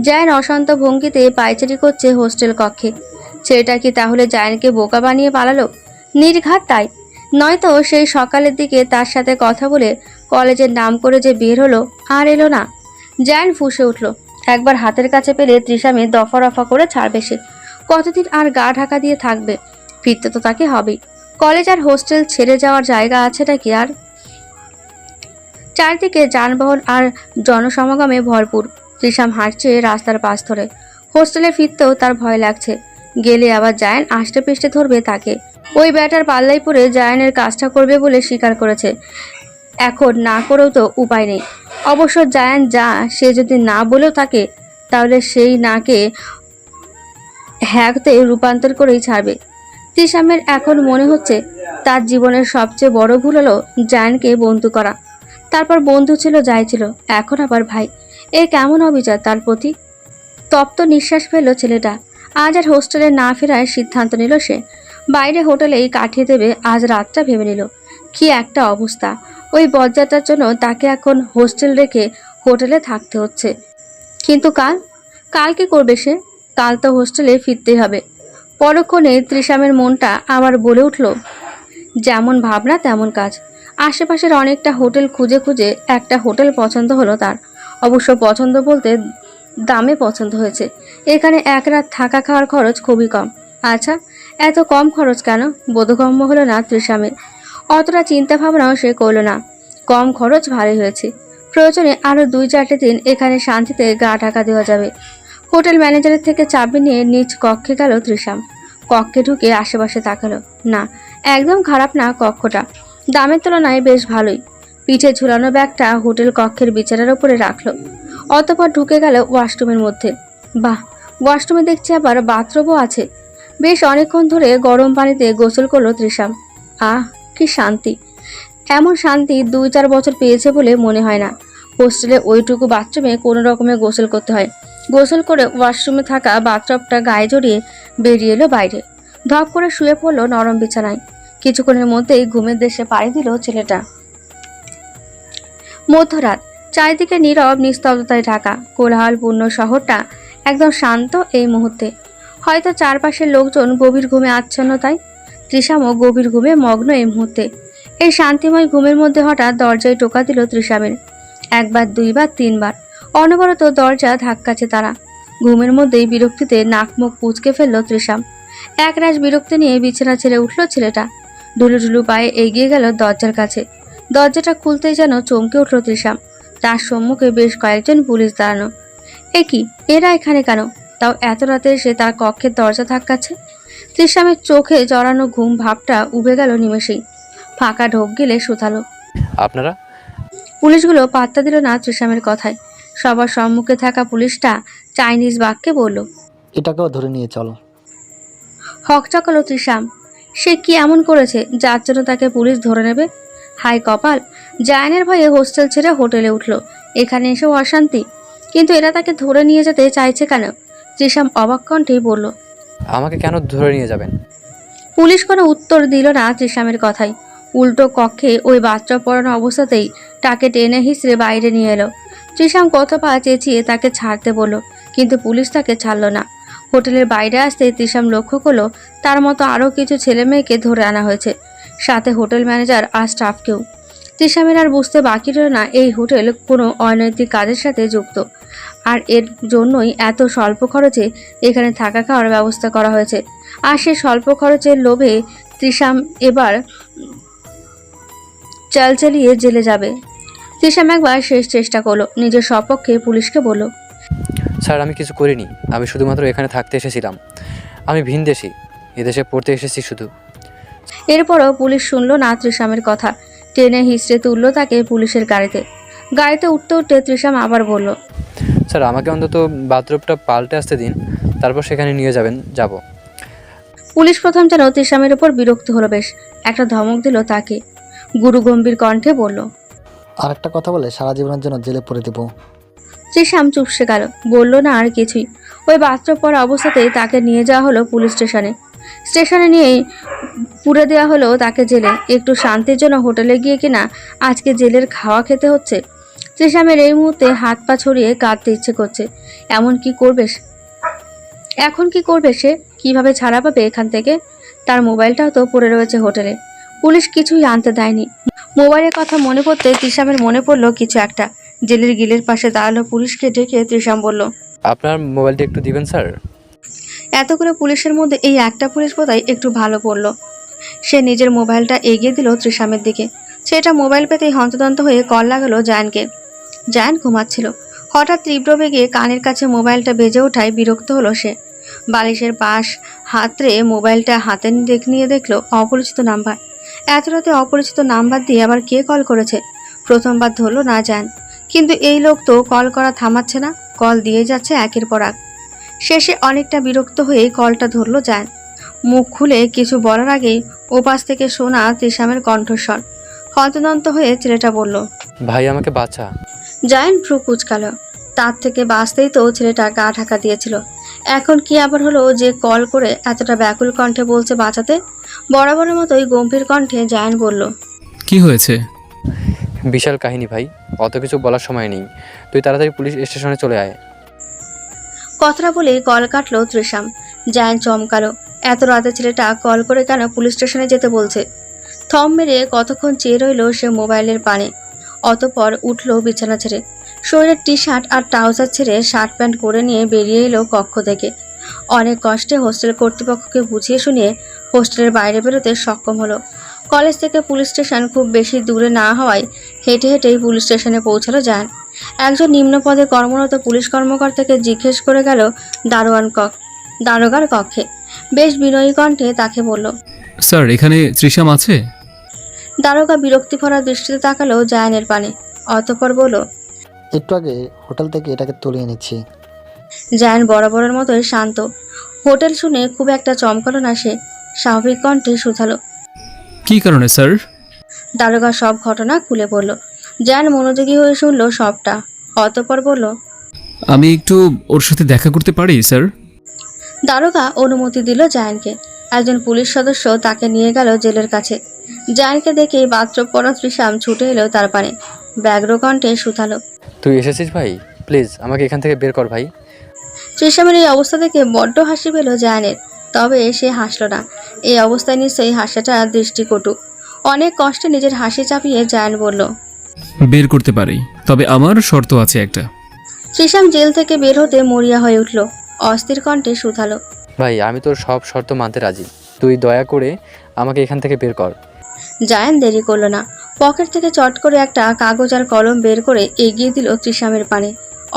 জায়ান অশান্ত ভঙ্গিতে পায়চারি করছে হোস্টেল কক্ষে। ছেলেটা কি তাহলে জায়ানকে বোকা বানিয়ে পালালো? নির্ঘাত তাই, নয়তো সেই সকালের দিকে তার সাথে কথা বলে কলেজের নাম করে যে বের হলো আর এলো না। জায়ান ফুঁসে উঠল, একবার হাতের কাছে পেলে তৃষামে দফা রফা করে ছাড়বে সে। কতদিন আর গা ঢাকা দিয়ে থাকবে? ফিরতে তো তাকে হবেই। কলেজ আর হোস্টেল ছেড়ে যাওয়ার জায়গা আছে নাকি আর? চারদিকে যানবাহন আর জনসমাগমে ভরপুর। তৃষাম হাঁটছে রাস্তার পাশ ধরে। হোস্টেলে ফিরতেও তার ভয় লাগছে, গেলে আবার জায়ান আষ্টে পিষ্টে ধরবে তাকে। ওই ব্যাটার পাল্লাই পড়ে জায়ানের কাজটা করবে বলে স্বীকার করেছে, এখন না করেও তো উপায় নেই। অবশ্য জায়ান যা, সে যদি না বলেও থাকে তাহলে সেই নাকে হ্যাঁতে রূপান্তর করেই ছাড়বে। তৃষামের এখন মনে হচ্ছে তার জীবনের সবচেয়ে বড় ভুল হলো জায়ানকে বন্ধু করা। তারপর বন্ধু ছিল, যাই ছিল, এখন আবার ভাই। এ কেমন অবিচার তার প্রতি? তপ্ত নিঃশ্বাস ফেলল ছেলেটা। আজ আর হোস্টেলে না ফেরার সিদ্ধান্ত নিল সে। বাইরে হোটেলেই কাটিয়ে দেবে আজ রাতটা ভেবে নিল। কি একটা অবস্থা! ওই বজ্জাটার জন্য তাকে এখন হোস্টেল রেখে হোটেলে থাকতে হচ্ছে। কিন্তু কাল কি করবে সে? কাল তো হোস্টেলে ফিরতেই হবে। পরক্ষণে তৃষামের মনটা আবার বলে উঠল, যেমন ভাবনা তেমন কাজ। আশেপাশের অনেকটা হোটেল খুঁজে খুঁজে একটা হোটেল পছন্দ হলো তার। অবশ্য পছন্দ বলতে দামে পছন্দ হয়েছে। এখানে এক রাত থাকা খাওয়ার খরচ খুবই কম। আচ্ছা, এত কম খরচ কেন? বোধগম্য হলো না তৃষামের। অতটা চিন্তা ভাবনাও সে করল না। কম খরচ ভালোই হয়েছে, প্রয়োজনে আরও 2-4 দিন এখানে শান্তিতে গা ঢাকা দেওয়া যাবে। হোটেল ম্যানেজারের থেকে চাবি নিয়ে নিজ কক্ষে গেল তৃষাম। কক্ষে ঢুকে আশেপাশে তাকালো, না, একদম খারাপ না কক্ষটা, দামের তুলনায় বেশ ভালোই। পিঠে ঝুলানো ব্যাগটা হোটেল কক্ষের বিছানার উপরে রাখলো। অতঃপর ঢুকে গেল ওয়াশরুমের মধ্যে। বাহ, ওয়াশরুমে দেখছি আবার বাথরুমও আছে। বেশ অনেকক্ষণ ধরে গরম পানিতে গোসল করলো তৃষাম। আহ, কি শান্তি! এমন শান্তি 2-4 বছর পেয়েছে বলে মনে হয় না। হোস্টেলে ওইটুকু বাথরুমে কোনো রকমে গোসল করতে হয়। গোসল করে ওয়াশরুমে থাকা বাথটবটা গায়ে জড়িয়ে বেরিয়ে এলো বাইরে। ধপ করে শুয়ে পড়লো নরম বিছানায়। কিছুক্ষণের মধ্যেই ঘুমের দেশে পাড়ি দিল ছেলেটা। মধ্যরাত, চারিদিকে নীরব নিস্তব্ধতায় ঢাকা। কোলাহলপূর্ণ শহরটা একদম শান্ত এই মুহূর্তে। হয়তো চারপাশের লোকজন গভীর ঘুমে আচ্ছন্ন, তাই তৃষামও গভীর ঘুমে মগ্ন এই মুহূর্তে। এই শান্তিময় ঘুমের মধ্যে হঠাৎ দরজায় টোকা দিল তৃষামের। 1 বার 2 বার 3 বার অনবরত দরজা ধাক্কাচ্ছে তারা। ঘুমের মধ্যেই বিরক্তিতে নাক মুখ কুঁচকে ফেলল তৃষাম। একরাশ বিরক্তি নিয়ে বিছানা ছেড়ে উঠল ছেলেটা। ঢুলু ঢুলু পায়ে এগিয়ে গেল দরজার কাছে। দরজাটা খুলতেই যেন চমকে উঠল তৃষাম। তার সম্মুখে বেশ কয়েকজন পুলিশ দাঁড়ানো। এ কি, এরা এখানে কেন? তাও এত রাতে এসে তার কক্ষের দরজা ধাক্কাচ্ছে। তৃষামের চোখে জড়ানো ঘুম ভাবটা উবে গেল নিমেষেই। ফাঁকা ঢোক গেলে শুধালো। আপনারা? পুলিশগুলো পাত্তা দিল না তৃষামের কথায়। সবার সম্মুখে থাকা পুলিশটা চাইনিজ বাক্যে বলল। এটাকেও ধরে নিয়ে চল। হকচকালো তৃষাম। সে কি এমন করেছে যার জন্য তাকে পুলিশ ধরে নেবে? হাই কপাল, জায়ানের ভয়ে হোস্টেল ছেড়ে হোটেলে উঠল। এখানে এসেও অশান্তি, কিন্তু এরা তাকে ধরে নিয়ে যেতে চাইছে কেন? তৃষাম অবাক কণ্ঠেই বলল। আমাকে কেন ধরে নিয়ে যাবেন? পুলিশ কোনো উত্তর দিল না তৃষামের কথায়। উল্টো কক্ষে ওই বাচ্চা পড়ানো অবস্থাতেই তাকে টেনে হিঁচড়ে বাইরে নিয়ে এলো। তৃষাম কত পা চেঁচিয়ে তাকে ছাড়তে বলল, কিন্তু পুলিশ তাকে ছাড়ল না। হোটেলের বাইরে আসতে তৃষাম লক্ষ্য করলো তার মতো আরও কিছু ছেলে মেয়েকে ধরে আনা হয়েছে, সাথে হোটেল ম্যানেজার আর স্টাফকেও। তৃষামের আর বুঝতে বাকি রইল না এই হোটেল কোনো অনৈতিক কাজের সাথে যুক্ত, আর এর জন্যই এত স্বল্প খরচে এখানে থাকা খাওয়ার ব্যবস্থা করা হয়েছে। আর সে স্বল্প খরচের লোভে তৃষাম এবার চাল চালিয়ে জেলে যাবে। তৃষাম একবার শেষ চেষ্টা করলো, নিজের সপক্ষে পুলিশকে বলল। স্যার, আমি কিছু করিনি। আমি শুধুমাত্র এখানে থাকতে এসেছিলাম। আমি ভিনদেশি, এদেশে পড়তে এসেছি শুধু। এরপরও পুলিশ শুনলো না তৃষামের কথা। টেনে হিঁচড়ে তুললো তাকে পুলিশের গাড়িতে। গাড়িতে উঠতে উঠতে তৃষাম আবার বলল। স্যার, আমাকে অন্তত বাথরুমটা পাল্টে আসতে দিন, তারপর সেখানে নিয়ে যাব। পুলিশ প্রথম যেন তৃষামের উপর বিরক্ত হলো বেশ। একটা ধমক দিল তাকে। গুরুগম্ভীর কণ্ঠে বলল। আর একটা কথা বলে সারা জীবনের জন্য জেলে পড়ে দেবো। তৃষাম চুপসে গেল, বলল না আর কিছুই। ওই বাথরুম পড়া অবস্থাতেই তাকে নিয়ে যাওয়া হলো পুলিশ স্টেশনে নিয়েই পুরে দেওয়া হলো তাকে জেলে। একটু শান্তির জন্য হোটেলে গিয়ে কিনা আজকে জেলের খাওয়া খেতে হচ্ছে। তৃষামের এই মুহূর্তে হাত পা ছড়িয়ে কাঁদতে ইচ্ছে করছে। এখন কি করবে সে? কিভাবে ছাড়া পাবে এখান থেকে? তার মোবাইলটাও তো পড়ে রয়েছে হোটেলে। পুলিশ কিছুই আনতে দেয়নি। মোবাইলের কথা মনে পড়তে তৃষামের মনে পড়লো কিছু একটা। জেলের গিলের পাশে দাঁড়ালো পুলিশকে ডেকে তৃষাম বলল। আপনার মোবাইলটা একটু দিবেন স্যার? এতগুলো পুলিশের মধ্যে এই একটা পুলিশ বোধহয় একটু ভালো পড়ল। সে নিজের মোবাইলটা এগিয়ে দিল তৃষামের দিকে। সেটা মোবাইল পেতেই হন্তদন্ত হয়ে কল লাগালো জায়ানকে। জায়ান ঘুমাচ্ছিল। হঠাৎ তীব্র বেগে কানের কাছে মোবাইলটা বেজে ওঠায় বিরক্ত হলো সে। বালিশের পাশ হাতড়ে মোবাইলটা হাতে নিয়ে দেখলো অপরিচিত নাম্বার। এত রাতে অপরিচিত নাম্বার দিয়ে আবার কে কল করেছে? প্রথমবার ধরলো না জায়ান, কিন্তু এই লোক তো কল করা থামাচ্ছে না, কল দিয়ে যাচ্ছে একের পর এক। শেষে অনেকটা বিরক্ত হয়ে কলটা ধরলো জায়ান। মুখ খুলে কিছু বলার আগেই ওপাশ থেকে শোনা তৃষামের কণ্ঠস্বর। হন্তদন্ত হয়ে ছেলেটা বলল। ভাই, আমাকে বাঁচা। জায়ান ভ্রু কুঁচকালো। তার থেকে বাঁচতেই তো ছেলেটা গা ঢাকা দিয়েছিল। এখন কি আবার হলো যে কল করে এতটা ব্যাকুল কণ্ঠে বলছে বাঁচাতে? বরাবরের মতোই গম্ভীর কণ্ঠে জায়ান বলল। কি হয়েছে? বিশাল কাহিনী ভাই, অত কিছু বলার সময় নেই। তুই তাড়াতাড়ি পুলিশ স্টেশনে চলে আয়। কথাটা বলে কল কাটলো তৃষাম। জায়ান চমকালো। এত রাতে ছেলেটা কল করে কেন পুলিশ স্টেশনে যেতে বলছে? থম মেরে কতক্ষণ চেয়ে রইল সে মোবাইলের পানে। অতঃপর উঠল বিছানা ছেড়ে। শরীরের টি শার্ট আর ট্রাউজার ছেড়ে শার্ট প্যান্ট পরে নিয়ে বেরিয়ে এলো কক্ষ থেকে। অনেক কষ্টে হোস্টেল কর্তৃপক্ষকে বুঝিয়ে শুনিয়ে হোস্টেলের বাইরে বেরোতে সক্ষম হলো। কলেজ থেকে পুলিশ স্টেশন খুব বেশি দূরে না হওয়ায় হেঁটে হেঁটেই পুলিশ স্টেশনে পৌঁছালো জায়ান। একজন নিম্ন পদে কর্মরত পুলিশ কর্মকর্তাকে জিজ্ঞেস করে গেল দারোগার কক্ষে। বেশ বিনয়ী কণ্ঠে তাকে বলল। স্যার, এখানে তৃষাম আছে? দারোগা বিরক্তি ভরা দৃষ্টিতে তাকালো জায়ানের পানে, অতঃপর বলল, একটু আগে হোটেল থেকে এটাকে তুলিয়ে নিচ্ছি। জায়ান বরাবরের মতোই শান্ত। হোটেল শুনে খুব একটা চমকালো না সে, স্বাভাবিক কণ্ঠে শুধালো। কী কারণে স্যার? দারোগা সব ঘটনা খুলে বলল। জায়ান মনোযোগী হয়ে শুনল সবটা, অতঃপর বলল, আমি একটু ওর সাথে দেখা করতে পারি স্যার? দারোগা অনুমতি দিল জায়ানকে। একজন পুলিশ সদস্য তাকে নিয়ে গেল জেলের কাছে। জায়ানকে দেখে বাথরুম পরা ত্রিশাম ছুটে এলো তার পানে, ব্যগ্র কণ্ঠে শুধালো। তুই এসেছিস ভাই? প্লিজ আমাকে এখান থেকে বের কর ভাই। ত্রিশামের এই অবস্থা দেখে বড্ড হাসি পেল জায়ানের, তবে সে হাসল না। এই অবস্থায় নিশ্চয়ই হাসাটা দৃষ্টিকটু। অনেক কষ্টে নিজের হাসি চাপিয়ে জায়ান বলল, বের করতে পারি, তবে আমার শর্ত আছে একটা। ত্রিশাম জেল থেকে বের হতে মরিয়া হয়ে উঠল, অস্থির কণ্ঠে শুধালো। ভাই আমি তোর সব শর্ত মানতে রাজি, তুই দয়া করে আমাকে এখান থেকে বের কর। জায়ান দেরি করল না, পকেট থেকে চট করে একটা কাগজ আর কলম বের করে এগিয়ে দিল ত্রিশামের পানে,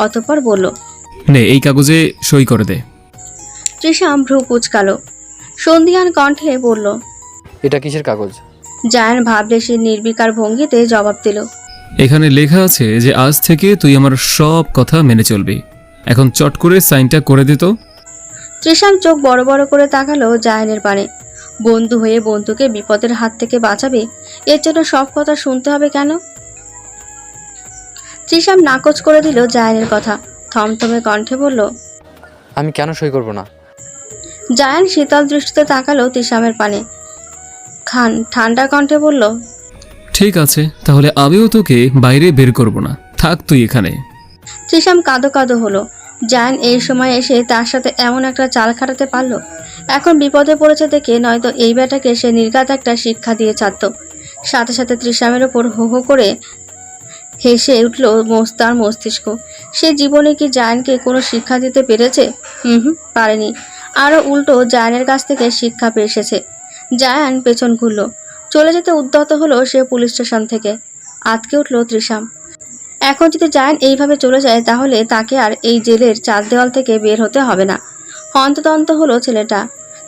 অতঃপর বলল, নে এই কাগজে সই করে দে। ত্রিশাম ভ্রু কুচকালো, সন্ধিয়ান কণ্ঠে বলল। এটা কিসের কাগজ? জায়ান ভাবলে সে নির্বিকার ভঙ্গিতে জবাব দিল, এখানে লেখা আছে যে আজ থেকে তুই আমার সব কথা মেনে চলবি। এখন চট করে সাইনটা করে দিত। ত্রিশাম চোখ বড় বড় করে তাকালো জায়ানের পানে। বন্ধু হয়ে বন্ধুকে বিপদের হাত থেকে বাঁচাবে, এর জন্য সব কথা শুনতে হবে কেন? ত্রিশাম নাকচ করে দিল জায়ানের কথা, থমথমে কণ্ঠে বলল। আমি কেন সই করব না? জায়ান শীতল দৃষ্টিতে তাকালো ত্রিশামের পানে, খান ঠান্ডা কণ্ঠে বলল। ঠিক আছে, তাহলে আমিও তোকে বাইরে বের করব না, থাক তুই এখানে। ত্রিশাম কাঁদো কাঁদো হলো। জায়ান এই সময় এসে তার সাথে এমন একটা চাল খাটাতে পারলো। এখন বিপদে পড়েছে দেখে নয়তো এই বেটাকে সে নির্ঘাত একটা শিক্ষা দিয়ে ছাড়ত। সাথে সাথে ত্রিশামের ওপর হো হো করে হেসে উঠল তার মস্তিষ্ক। সে জীবনে কি জায়ানকে কোনো শিক্ষা দিতে পেরেছে? পারেনি। আরও উল্টো জায়ানের কাছ থেকে শিক্ষা পেয়ে এসেছে। জায়ান পেছন ঘুরল, চলে যেতে উদ্যত হলো সে পুলিশ স্টেশন থেকে। আটকে উঠল ত্রিশাম। এখন যদি জায়ান এইভাবে চলে যায় তাহলে তাকে আর এই জেলের চার দেওয়াল থেকে বের হতে হবে না। হন্তদন্ত হলো ছেলেটা,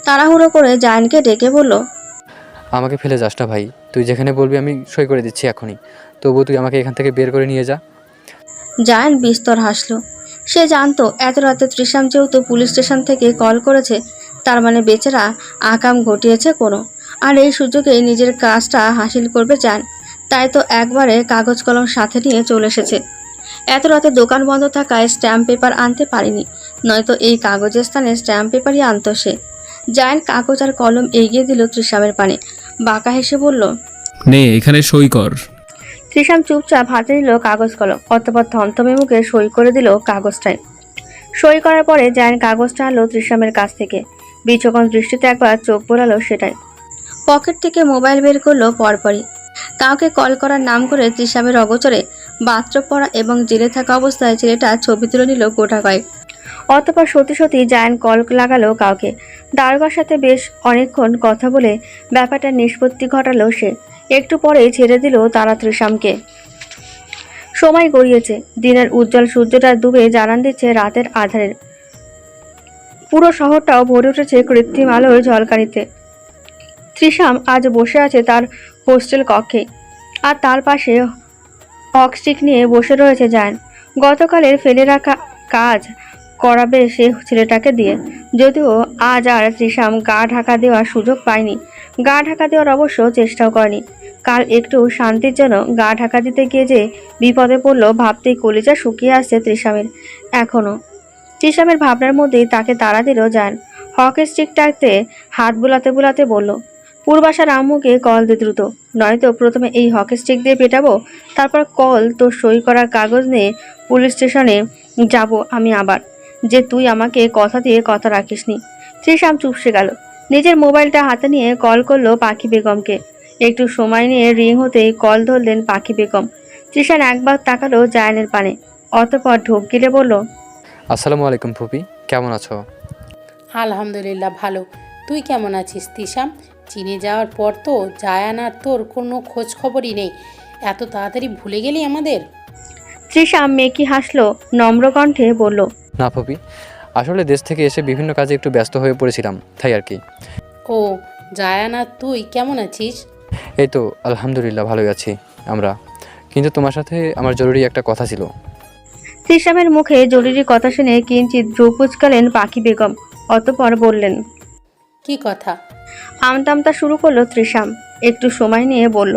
তাড়াহুড়ো করে জায়ানকে ডেকে বলল। আমাকে ফেলে যাস না ভাই, তুই যেখানে বলবি আমি সই করে দিচ্ছি এখনই, তবুও তুই আমাকে এখান থেকে বের করে নিয়ে যা। জায়ান বিস্তর হাসল। সে জানতো এত রাতে ত্রিশাম যেহেতু পুলিশ স্টেশন থেকে কল করেছে, তার মানে বেচারা আকাম ঘটিয়েছে কোনো, আর এই সুযোগে নিজের কাজটা হাসিল করবে জায়ান। তাই তো একবারে কাগজ কলম সাথে নিয়ে চলে এসেছে। এত রাতে দোকান বন্ধ থাকায় স্ট্যাম্প পেপার আনতে পারেনি, নয়তো এই কাগজের স্থানে স্ট্যাম্প পেপারই আনতো সে। জায়ান কাগজ আর কলম এগিয়ে দিল ত্রিশামের পানে, বাঁকা হেসে বলল। নে এখানে সই কর। ত্রিশাম চুপচাপ হাতে নিল কাগজ কলম, অতঃপর থমথমে মুখে সই করে দিল কাগজটায়। সই করার পরে জায়ান কাগজটা আনলো ত্রিশামের কাছ থেকে, বিচক্ষণ দৃষ্টিতে একবার চোখ বোলালো সেটাই। পকেট থেকে মোবাইল বের করলো পরপরই। কাউকে কল করার নাম করে ত্রিশামের অগোচরে বাথরুম পরা এবং জেলে থাকা অবস্থায় ছেলেটা ছবি তুলে নিল গোটা কয়েক। অতঃপর সত্যি সত্যি জায়ান কল লাগালো কাউকে। দারোগার সাথে বেশ অনেকক্ষণ কথা বলে ব্যাপারটা নিষ্পত্তি ঘটালো সে। একটু পরেই ছেড়ে দিল তারা ত্রিশামকে। সময় গড়িয়েছে, দিনের উজ্জ্বল সূর্যটা ডুবে জানান দিচ্ছে রাতের আধারের। পুরো শহরটাও ভরে উঠেছে কৃত্রিম আলোর ঝলকানিতে। ত্রিশাম আজ বসে আছে তার হোস্টেল কক্ষে, আর তার পাশে হকস্টিক নিয়ে বসে রয়েছে জায়ান। গতকালের ফেলে রাখা কাজ করাবে সে ছেলেটাকে দিয়ে, যদিও আজ আর ত্রিশাম গা ঢাকা দেওয়ার সুযোগ পায়নি। গা ঢাকা দেওয়ার অবশ্য চেষ্টাও করেনি। কাল একটু শান্তির জন্য গা ঢাকা দিতে গিয়ে যে বিপদে পড়ল ভাবতেই কলিজা শুকিয়ে আসছে ত্রিশামের। এখনও ত্রিশামের ভাবনার মধ্যেই তাকে তাড়া দিল জায়ান। হকি স্টিকটাতে হাত বুলাতে বুলাতে বলল, পূর্বাশার আম্মুকে কল দে দ্রুত, নয়তো প্রথমে এই হকি স্টিক দিয়ে পেটাবো, তারপর কল তোর সই করা কাগজ নিয়ে পুলিশ স্টেশনে যাব আমি আবার, যে তুই আমাকে কথা দিয়ে কথা রাখিসনি। ত্রিশাম চুপসে গেল। নিজের মোবাইলটা হাতে নিয়ে কল করলো পাখি বেগমকে। একটু সময় নিয়ে রিং হতেই কল ধরলেন পাখি বেগম। ত্রিশান একবার তাকালো জায়ানের পানে, অতঃপর ঢোক গিলে বলল, আসসালামু আলাইকুম ফুপি, কেমন আছো? আলহামদুলিল্লাহ ভালো। তুই কেমন আছিস তিশাম? চীনে যাওয়ার পর তো জায়ান আর তোর কোনো খোঁজ খবরই নেই। এত তাড়াতাড়ি ভুলে গেলি আমাদের? ত্রিশাম মেকি হাসলো, নম্র কণ্ঠে বলল, না ফুপি, আসলে দেশ থেকে এসে বিভিন্ন কাজে একটু ব্যস্ত হয়ে পড়েছিলাম, তাই আর কি। ও জায়ান আর তুই কেমন আছিস? এই তো আলহামদুলিল্লাহ ভালোই আছি আমরা, কিন্তু তোমার সাথে আমার জরুরি একটা কথা ছিল। ত্রিশামের মুখে জরুরি কথা শুনে কিঞ্চিত ভ্রু কুঁচকালেন পাখি বেগম। অতঃপর বললেন। কি কথা? আমতামতা শুরু করলো ত্রিশাম। একটু সময় নিয়ে বলল।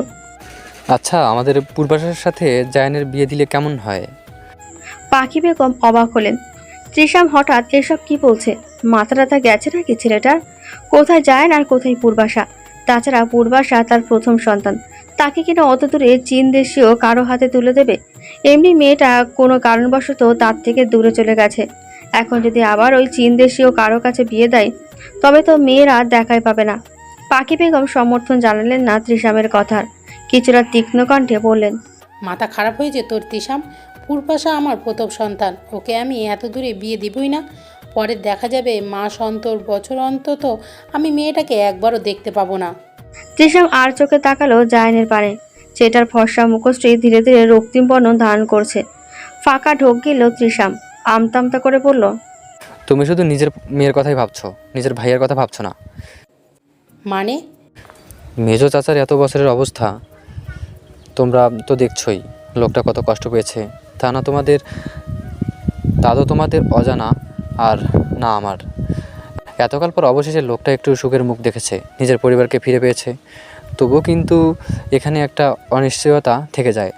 আচ্ছা, আমাদের পূর্বাশার সাথে জায়ানের বিয়ে দিলে কেমন হয়? পাখি বেগম অবাক হলেন। ত্রিশাম হঠাৎ এসব কি বলছে? মাথা টাথা গেছে নাকি ছেলেটার? কোথায় যায় আর কোথায় পূর্বাশা? তাছাড়া পূর্বাশা তার প্রথম সন্তান, তাকে কিনা অত দূরে চীন দেশীয় কারো হাতে তুলে দেবে? এমনি মেয়েটা কোনো কারণবশত তার থেকে দূরে চলে গেছে, এখন যদি আবার ওই চীন দেশীয় কারো কাছে বিয়ে দেয় তবে তো মেয়েরা দেখাই পাবে না। পাখি বেগম সমর্থন জানালেন না ত্রিশামের কথার, কিছুটা তীক্ষ্ণ কণ্ঠে বললেন। মাথা খারাপ হয়েছে তোর তিশাম? পূর্বাশা আমার প্রথম সন্তান, ওকে আমি এত দূরে বিয়ে দিবই না। পরে দেখা যাবে মাস অন্তর বছর অন্তত আমি মেয়েটাকে একবারও দেখতে পাবো না। ত্রিশাম আর চোখে তাকালো জায়ানের পানে। সেটার ফর্সা মুখশ্রী ধীরে ধীরে রক্তিম বর্ণ ধারণ করছে। ফাঁকা ঢোক গেল ত্রিশাম। আমতামতা করে বলল। তুমি শুধু নিজের মেয়ের কথাই ভাবছো, নিজের ভাইয়ের কথা ভাবছো না। মানে? মেজো চাচার এত বছরের অবস্থা তোমরা তো দেখছোই, লোকটা কত কষ্ট পেয়েছে। তা তো তোমাদের অজানা আর না আমার। এতকাল পর অবশেষে লোকটা একটু সুখের মুখ দেখেছে, নিজের পরিবারকে ফিরে পেয়েছে। তবুও কিন্তু এখানে একটা অনিশ্চয়তা থেকে যায়।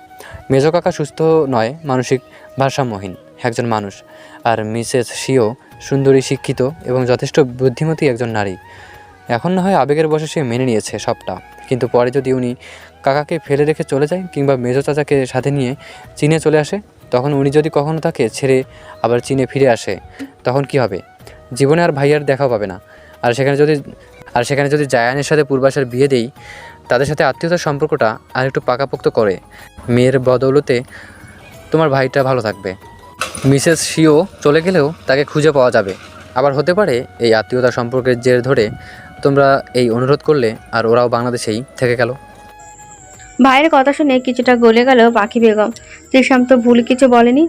মেজো কাকা সুস্থ নয়, মানসিক ভারসাম্যহীন একজন মানুষ। আর মিসেস শিও সুন্দরী, শিক্ষিত এবং যথেষ্ট বুদ্ধিমতী একজন নারী। এখন না হয় আবেগের বশে সে মেনে নিয়েছে সবটা, কিন্তু পরে যদি উনি কাকাকে ফেলে রেখে চলে যায় কিংবা মেজো চাচাকে সাথে নিয়ে চীনে চলে আসে, তখন উনি যদি কখনো তাকে ছেড়ে আবার চীনে ফিরে আসে, তখন কি হবে? জীবনে আর ভাইয়ার দেখাও পাবে না। আর সেখানে যদি জায়ানের সাথে পূর্বাশার বিয়ে দেই, তাদের সাথে আত্মীয়তার সম্পর্কটা আর একটু পাকাপোক্ত করে মেয়ের বদৌলতে তোমার ভাইটা ভালো থাকবে। মিসেস শিও চলে গেলেও তাকে খুঁজে পাওয়া যাবে। আবার হতে পারে এই আত্মীয়তার সম্পর্কের জের ধরে তোমরা এই অনুরোধ করলে আর ওরাও বাংলাদেশেই থেকে গেল। ভাইয়ের কথা শুনে কিছুটা গলে গেল পাখি বেগম। ত্রিশাম তো ভুল কিছু বলেনি।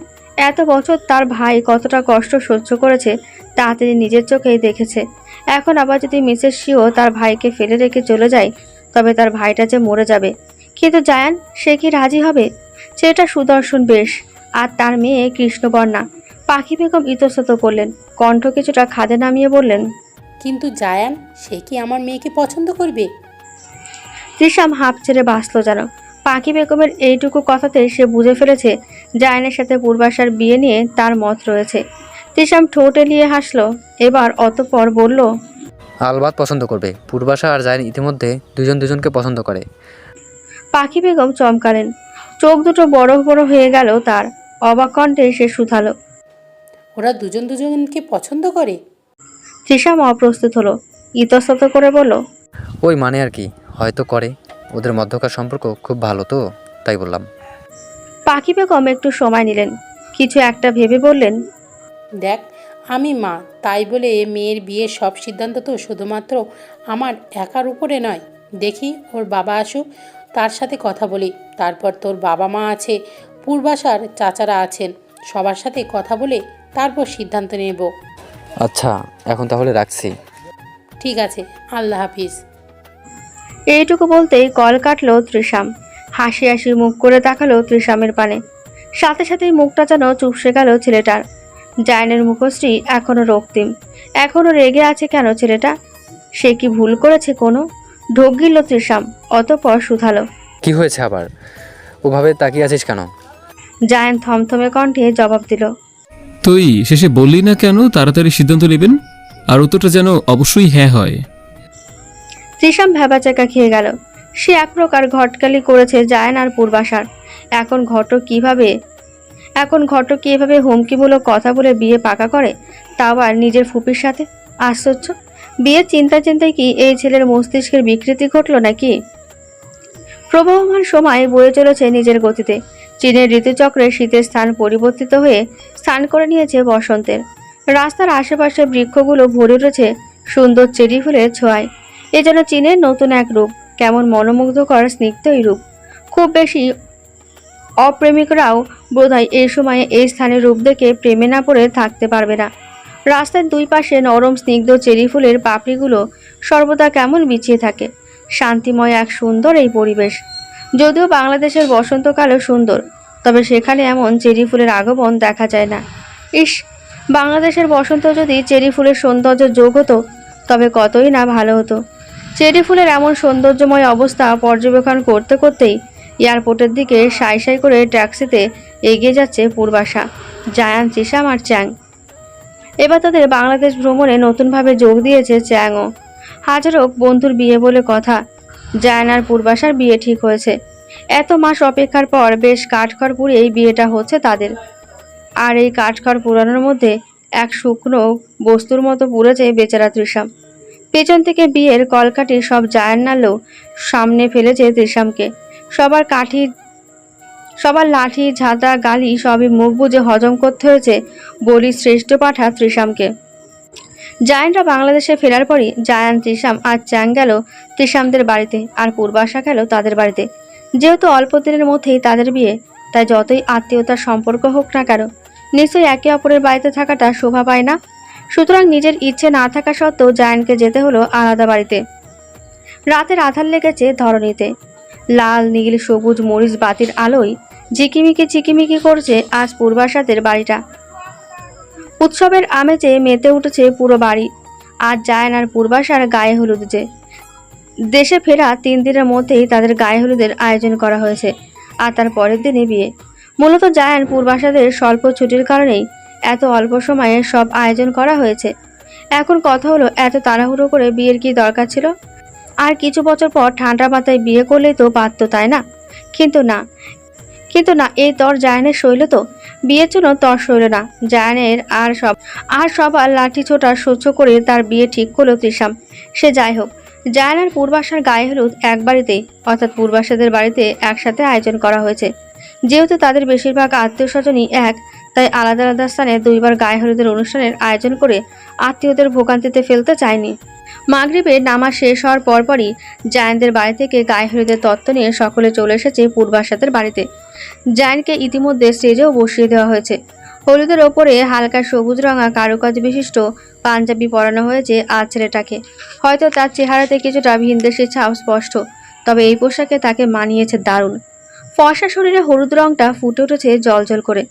এত বছর তার ভাই কতটা কষ্ট সহ্য করেছে তা তিনি নিজের চোখেই দেখেছে। এখন আবার যদি মিসেস শিও তার ভাইকে ফেলে রেখে চলে যায়, তবে তার ভাইটা যে মরে যাবে। কিন্তু জায়ান, সে কি রাজি হবে? সেটা সুদর্শন বেশ, আর তার মেয়ে কৃষ্ণবর্ণা। পাখি বেগম ইতস্তত করলেন, কণ্ঠ কিছুটা খাদে নামিয়ে বললেন। কিন্তু জায়ান, সে কি আমার মেয়েকে পছন্দ করবে? ত্রিশাম হাঁপ ছেড়ে বাঁচল যেন। পাখি বেগমের এইটুকু কথাতে সে বুঝে ফেলেছে জায়ানের সাথে পূর্বাশার বিয়ে নিয়ে তার মত রয়েছে। ত্রিশাম ঠোঁট এলিয়ে হাসলো এবার, অতঃপর বলল। আলবাত পছন্দ করবে। পূর্বাশা আর জায়ান ইতিমধ্যে দুজনকে পছন্দ করে। পাখি বেগম চমকালেন, চোখ দুটো বড় বড় হয়ে গেল তার। অবাক কণ্ঠে সে শুধালো। ওরা দুজনকে পছন্দ করে? ত্রিশাম অপ্রস্তুত হলো, ইতস্তত করে বলল। ওই মানে আর কি, হয়তো করে। ওদের মধ্যকার সম্পর্ক খুব ভালো তো, তাই বললাম। পাখি বেগম একটু সময় নিলেন, কিছু একটা ভেবে বললেন। দেখ, আমি মা, তাই বলে মেয়ের বিয়ের সব সিদ্ধান্ত তো শুধুমাত্র আমার একার উপরে নয়। দেখি ওর বাবা আসুক, তার সাথে কথা বলি। তারপর তোর বাবা মা আছে, পূর্বাশার চাচারা আছেন, সবার সাথে কথা বলে তারপর সিদ্ধান্ত নেব। আচ্ছা, এখন তাহলে রাখছি। ঠিক আছে, আল্লাহ হাফিজ। এইটুকু বলতেই কল কাটলো ত্রিশাম। হাসি হাসি মুখ করে তাকালো ত্রিশামের পানে। সাথে সাথেই মুখটা যেন চুপসে গেল ছেলেটার। জায়ানের মুখশ্রী এখনো রক্তিম। এখনো রেগে আছে কেন ছেলেটা? সে কি ভুল করেছে কোনো? ঢোক গিলল ত্রিশাম, অতঃপর শুধালো। কি হয়েছে আবার? ওভাবে তাকিয়ে আছিস কেন? জায়ান থমথমে কণ্ঠে জবাব দিল। তুই শেষে বললি না কেন তাড়াতাড়ি সিদ্ধান্ত নেবেন? আর উত্তরটা যেন অবশ্যই হ্যাঁ হয়। ত্রিশাম ভ্যাবাচাকা খেয়ে গেল। সে এক প্রকার ঘটকালি করেছে জায়ান আর পূর্বাশার। এখন ঘটক কি এভাবে হুমকিমূলক কথা বলে বিয়ে পাকা করে, তাও আর নিজের ফুপির সাথে? আশ্চর্য! বিয়ের চিন্তায় কি এই ছেলের মস্তিষ্কের বিকৃতি ঘটল নাকি? প্রবহমান সময় বয়ে চলেছে নিজের গতিতে। চীনের ঋতুচক্রে শীতের স্থান পরিবর্তিত হয়ে স্থান করে নিয়েছে বসন্তের। রাস্তার আশেপাশে বৃক্ষগুলো ভরে উঠেছে সুন্দর চেরি ফুলের ছোঁয়ায়। এ যেন চীনের নতুন এক রূপ, কেমন মনোমুগ্ধকর স্নিগ্ধ এই রূপ। খুব বেশি অপ্রেমিকরাও বোধহয় এই সময়ে এই স্থানের রূপ দেখে প্রেমে না পড়ে থাকতে পারবে না। রাস্তার দুই পাশে নরম স্নিগ্ধ চেরি ফুলের পাপড়িগুলো সর্বদা কেমন বিছিয়ে থাকে, শান্তিময় এক সুন্দর এই পরিবেশ। যদিও বাংলাদেশের বসন্তকালও সুন্দর, তবে সেখানে এমন চেরি ফুলের আগমন দেখা যায় না। ইস, বাংলাদেশের বসন্ত যদি চেরি ফুলের সৌন্দর্য যোগ হতো তবে কতই না ভালো হতো। চেরি ফুলের এমন সৌন্দর্যময় অবস্থা পর্যবেক্ষণ করতে করতেই এয়ারপোর্টের দিকে সাই সাই করে ট্যাক্সিতে এগিয়ে যাচ্ছে পূর্বাশা, জায়ান, চিশাম আর চ্যাং। এবার তাদের বাংলাদেশ ভ্রমণে নতুনভাবে যোগ দিয়েছে চ্যাংও। হাজারো বন্ধুর বিয়ে বলে কথা, জায়ান আর পূর্বাশার বিয়ে ঠিক হয়েছে। এত মাস অপেক্ষার পর বেশ কাঠখড় পুড়ে এই বিয়েটা হচ্ছে তাদের। আর এই কাঠখড় পুরানোর মধ্যে এক শুকনো বস্তুর মতো পুড়েছে বেচারা তৃষাম। পেছন থেকে বিয়ের কলকাঠি সব জায়ান নাড়লেও সামনে ফেলেছে তৃষামকে। সবার লাঠি, ঝাঁটা, গালি সবই মুখ বুজে হজম করতে হয়েছে বলির শ্রেষ্ঠ পাঠা তৃষামকে। জায়ানরা বাংলাদেশে ফেরার পরই জায়ান, তৃষাম আর চ্যাং গেল তৃষামদের বাড়িতে, আর পূর্বাশা গেল তাদের বাড়িতে। যেহেতু অল্প দিনের মধ্যেই তাদের বিয়ে, তাই যতই আত্মীয়তার সম্পর্ক হোক না কেন, নিশ্চয়ই একে অপরের বাড়িতে থাকাটা শোভা পায় না। সুতরাং নিজের ইচ্ছে না থাকা সত্ত্বেও জায়ানকে যেতে হলো আলাদা বাড়িতে। রাতের আধার লেগেছে ধরণীতে। লাল, নীল, সবুজ মরিচ বাতির আলোয় ঝিকিমিকি চিকিমিকি করছে আজ পূর্বাশাদের বাড়িটা। উৎসবের আমেজে মেতে উঠেছে পুরো বাড়ি। আজ জায়ান আর পূর্বাশার গায়ে হলুদ যে। দেশে ফেরা 3 দিনের মধ্যেই তাদের গায়ে হলুদের আয়োজন করা হয়েছে, আর তার পরের দিনই বিয়ে। মূলত জায়ান পূর্বাশাদের স্বল্প ছুটির কারণেই এত অল্প সময়ে সব আয়োজন করা হয়েছে। এখন কথা হলো, এত তাড়াহুড়ো করে বিয়ের কি দরকার ছিল? আর কিছু বছর পর ঠান্ডা মাথায় বিয়ে করলেই তো পারত, তাই না? কিন্তু না, এই তর জায়ানের শৈল তো। বিয়ের জন্য তর শৈল না জায়ানের। আর সবার লাঠি ছোটা সহ্য করে তার বিয়ে ঠিক করলো তৃষাম। সে যাই হোক, জায়ান আর পূর্বাশার গায়ে হলুদ এক বাড়িতেই, অর্থাৎ পূর্বাশাদের বাড়িতে একসাথে আয়োজন করা হয়েছে। যেহেতু তাদের বেশিরভাগ আত্মীয় স্বজনই এক, তাই আলাদা আলাদা স্থানে 2 বার গায়ে হলুদের অনুষ্ঠানের আয়োজন করে আত্মীয়দের ভোগান্তিতে ফেলতে চায়নি। মাগরিবের নামাজ শেষ হওয়ার পরপরই জায়ানদের বাড়ি থেকে গায়ে হলুদের তত্ত্ব নিয়ে সকলে চলে এসেছে পূর্বাশাদের বাড়িতে। জায়ানকে ইতিমধ্যে স্টেজেও বসিয়ে দেওয়া হয়েছে। হলুদের ওপরে হালকা সবুজ রঙা কারুকাজ বিশিষ্ট পাঞ্জাবি পরানো হয়েছে আজ ছেলেটাকে। হয়তো তার চেহারাতে কিছুটা ভিনদেশি ছাপ স্পষ্ট, তবে এই পোশাকে তাকে মানিয়েছে দারুণ। ফর্সা শরীরে হলুদ রংটা ফুটে উঠেছে জলজল করে।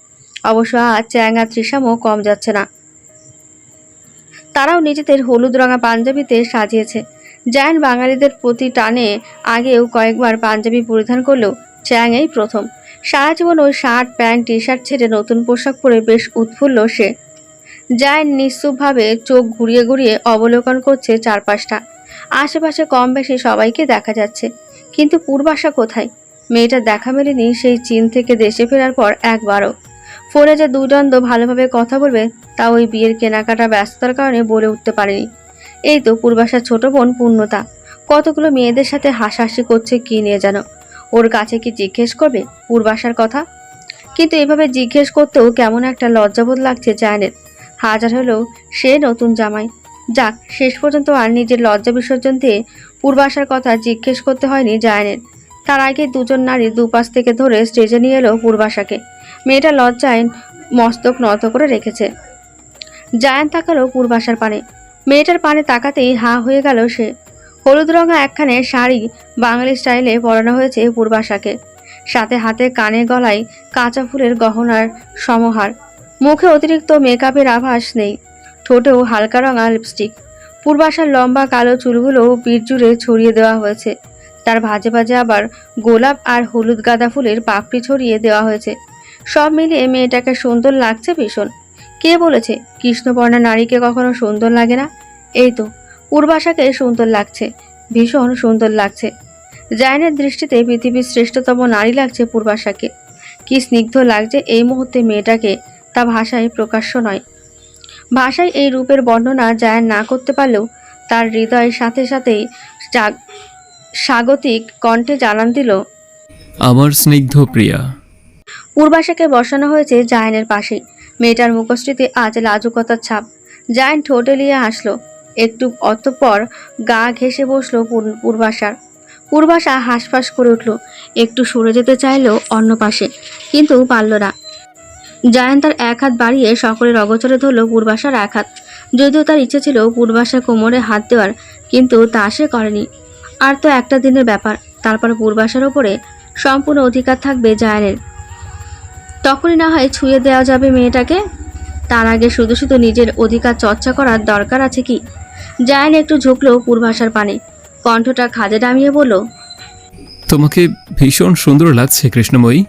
অবশ্য আজ চ্যাং আর তৃষামও কম যাচ্ছে না, তারাও নিজেদের হলুদ রঙা পাঞ্জাবিতে সাজিয়েছে। জায়ান বাঙালিদের প্রতি টানে আগেও কয়েকবার পাঞ্জাবি পরিধান করলেও চ্যাং এই প্রথম। সারা জীবন ওই শার্ট, প্যান্ট, টি শার্ট ছেড়ে নতুন পোশাক পরে বেশ উৎফুল্ল সে। জায়ান নিশ্চুপভাবে চোখ ঘুরিয়ে ঘুরিয়ে অবলোকন করছে চারপাশটা। আশেপাশে কম বেশি সবাইকে দেখা যাচ্ছে, কিন্তু পূর্বাশা কোথায়? মেয়েটার দেখা মেলেনি সেই চীন থেকে দেশে ফেরার পর একবারও। ফোনে যে দুদণ্ড ভালোভাবে কথা বলবে তা ওই বিয়ের কেনাকাটা ব্যস্ততার কারণে বলে উঠতে পারেনি। এই তো পূর্বাশার ছোট বোন পূর্ণতা কতগুলো মেয়েদের সাথে হাসাহাসি করছে কি নিয়ে যেন। ওর কাছে কি জিজ্ঞেস করবে পূর্বাশার কথা? কিন্তু এভাবে জিজ্ঞেস করতেও কেমন একটা লজ্জাবোধ লাগছে জায়ানের। হাজার হলেও সে নতুন জামাই। যাক, শেষ পর্যন্ত আর নিজের লজ্জা বিসর্জন দিয়ে পূর্বাশার কথা জিজ্ঞেস করতে হয়নি জায়ানের। তার আগে দুজন নারী দুপাশ থেকে ধরে স্টেজে নিয়ে এলো পূর্বাশাকে। মেয়েটা লজ্জায় মস্তক নত করে রেখেছে। জায়ান তাকালো পূর্বাশার পানে। মেয়েটার পানে তাকাতেই হা হয়ে গেল সে। হলুদ রঙা একখানে শাড়ি বাঙালি স্টাইলে পরানো হয়েছে পূর্বাশাকে, সাথে হাতে কানে গলায় কাঁচা ফুলের গহনার সমাহার। মুখে অতিরিক্ত মেকআপের আভাস নেই, ঠোঁটেও হালকা রঙা লিপস্টিক। পূর্বাশার লম্বা কালো চুলগুলো পিঠ জুড়ে ছড়িয়ে দেওয়া হয়েছে। তার ভাজে ভাজে আবার গোলাপ আর হলুদ গাঁদা ফুলের পাপড়ি ছড়িয়ে দেওয়া হয়েছে। সব মিলিয়ে মেয়েটাকে সুন্দর লাগছে ভীষণ। কে বলেছে কৃষ্ণবর্ণা নারীকে কখনো সুন্দর লাগে না? এই তো পূর্বাশাকে সুন্দর লাগছে, ভীষণ সুন্দর লাগছে। জায়ানের দৃষ্টিতে পৃথিবীর শ্রেষ্ঠতম নারী লাগছে পূর্বাশাকে। কি স্নিগ্ধ লাগছে এই মুহূর্তে মেয়েটাকে, তা ভাষায় প্রকাশ্য নয়। ভাষায় এই রূপের বর্ণনা জায়ান না করতে পারলেও তার হৃদয়ের সাথে সাথেই স্বাগতিক কণ্ঠে জানান দিল, আমার স্নিগ্ধ প্রিয়া। পূর্বাশাকে বসানো হয়েছে জায়ানের পাশে। মেয়েটার মুখশ্রীতে আজ লাজুকতার ছাপ। জায়ান ঠোঁটে লিয়ে হাসলো একটু, অতঃপর গা ঘেঁষে বসলো পূর্বাশা হাঁসফাঁস করে উঠল। একটু সরে যেতে চাইলো অন্য পাশে, কিন্তু পারল না। জায়ান তার এক হাত বাড়িয়ে সকলের অগোচরে ধরল পূর্বাশার এক হাত। যদিও তার ইচ্ছে ছিল পূর্বাশার কোমরে হাত দেওয়ার, কিন্তু তা সে করেনি। আর তো একটা দিনের ব্যাপার, তারপর পূর্বাশার ওপরে সম্পূর্ণ অধিকার থাকবে জায়ানের। তখনই না হয় ছুঁয়ে দেওয়া যাবে মেয়েটাকে। তার আগে শুধু শুধু নিজের অধিকার চর্চা করার দরকার আছে কি? জায়ান একটু ঝুঁকলো পূর্বাশার পানে, কণ্ঠটা খাদে নামিয়ে বলল, তোমাকে ভীষণ সুন্দর লাগছে কৃষ্ণময়ী।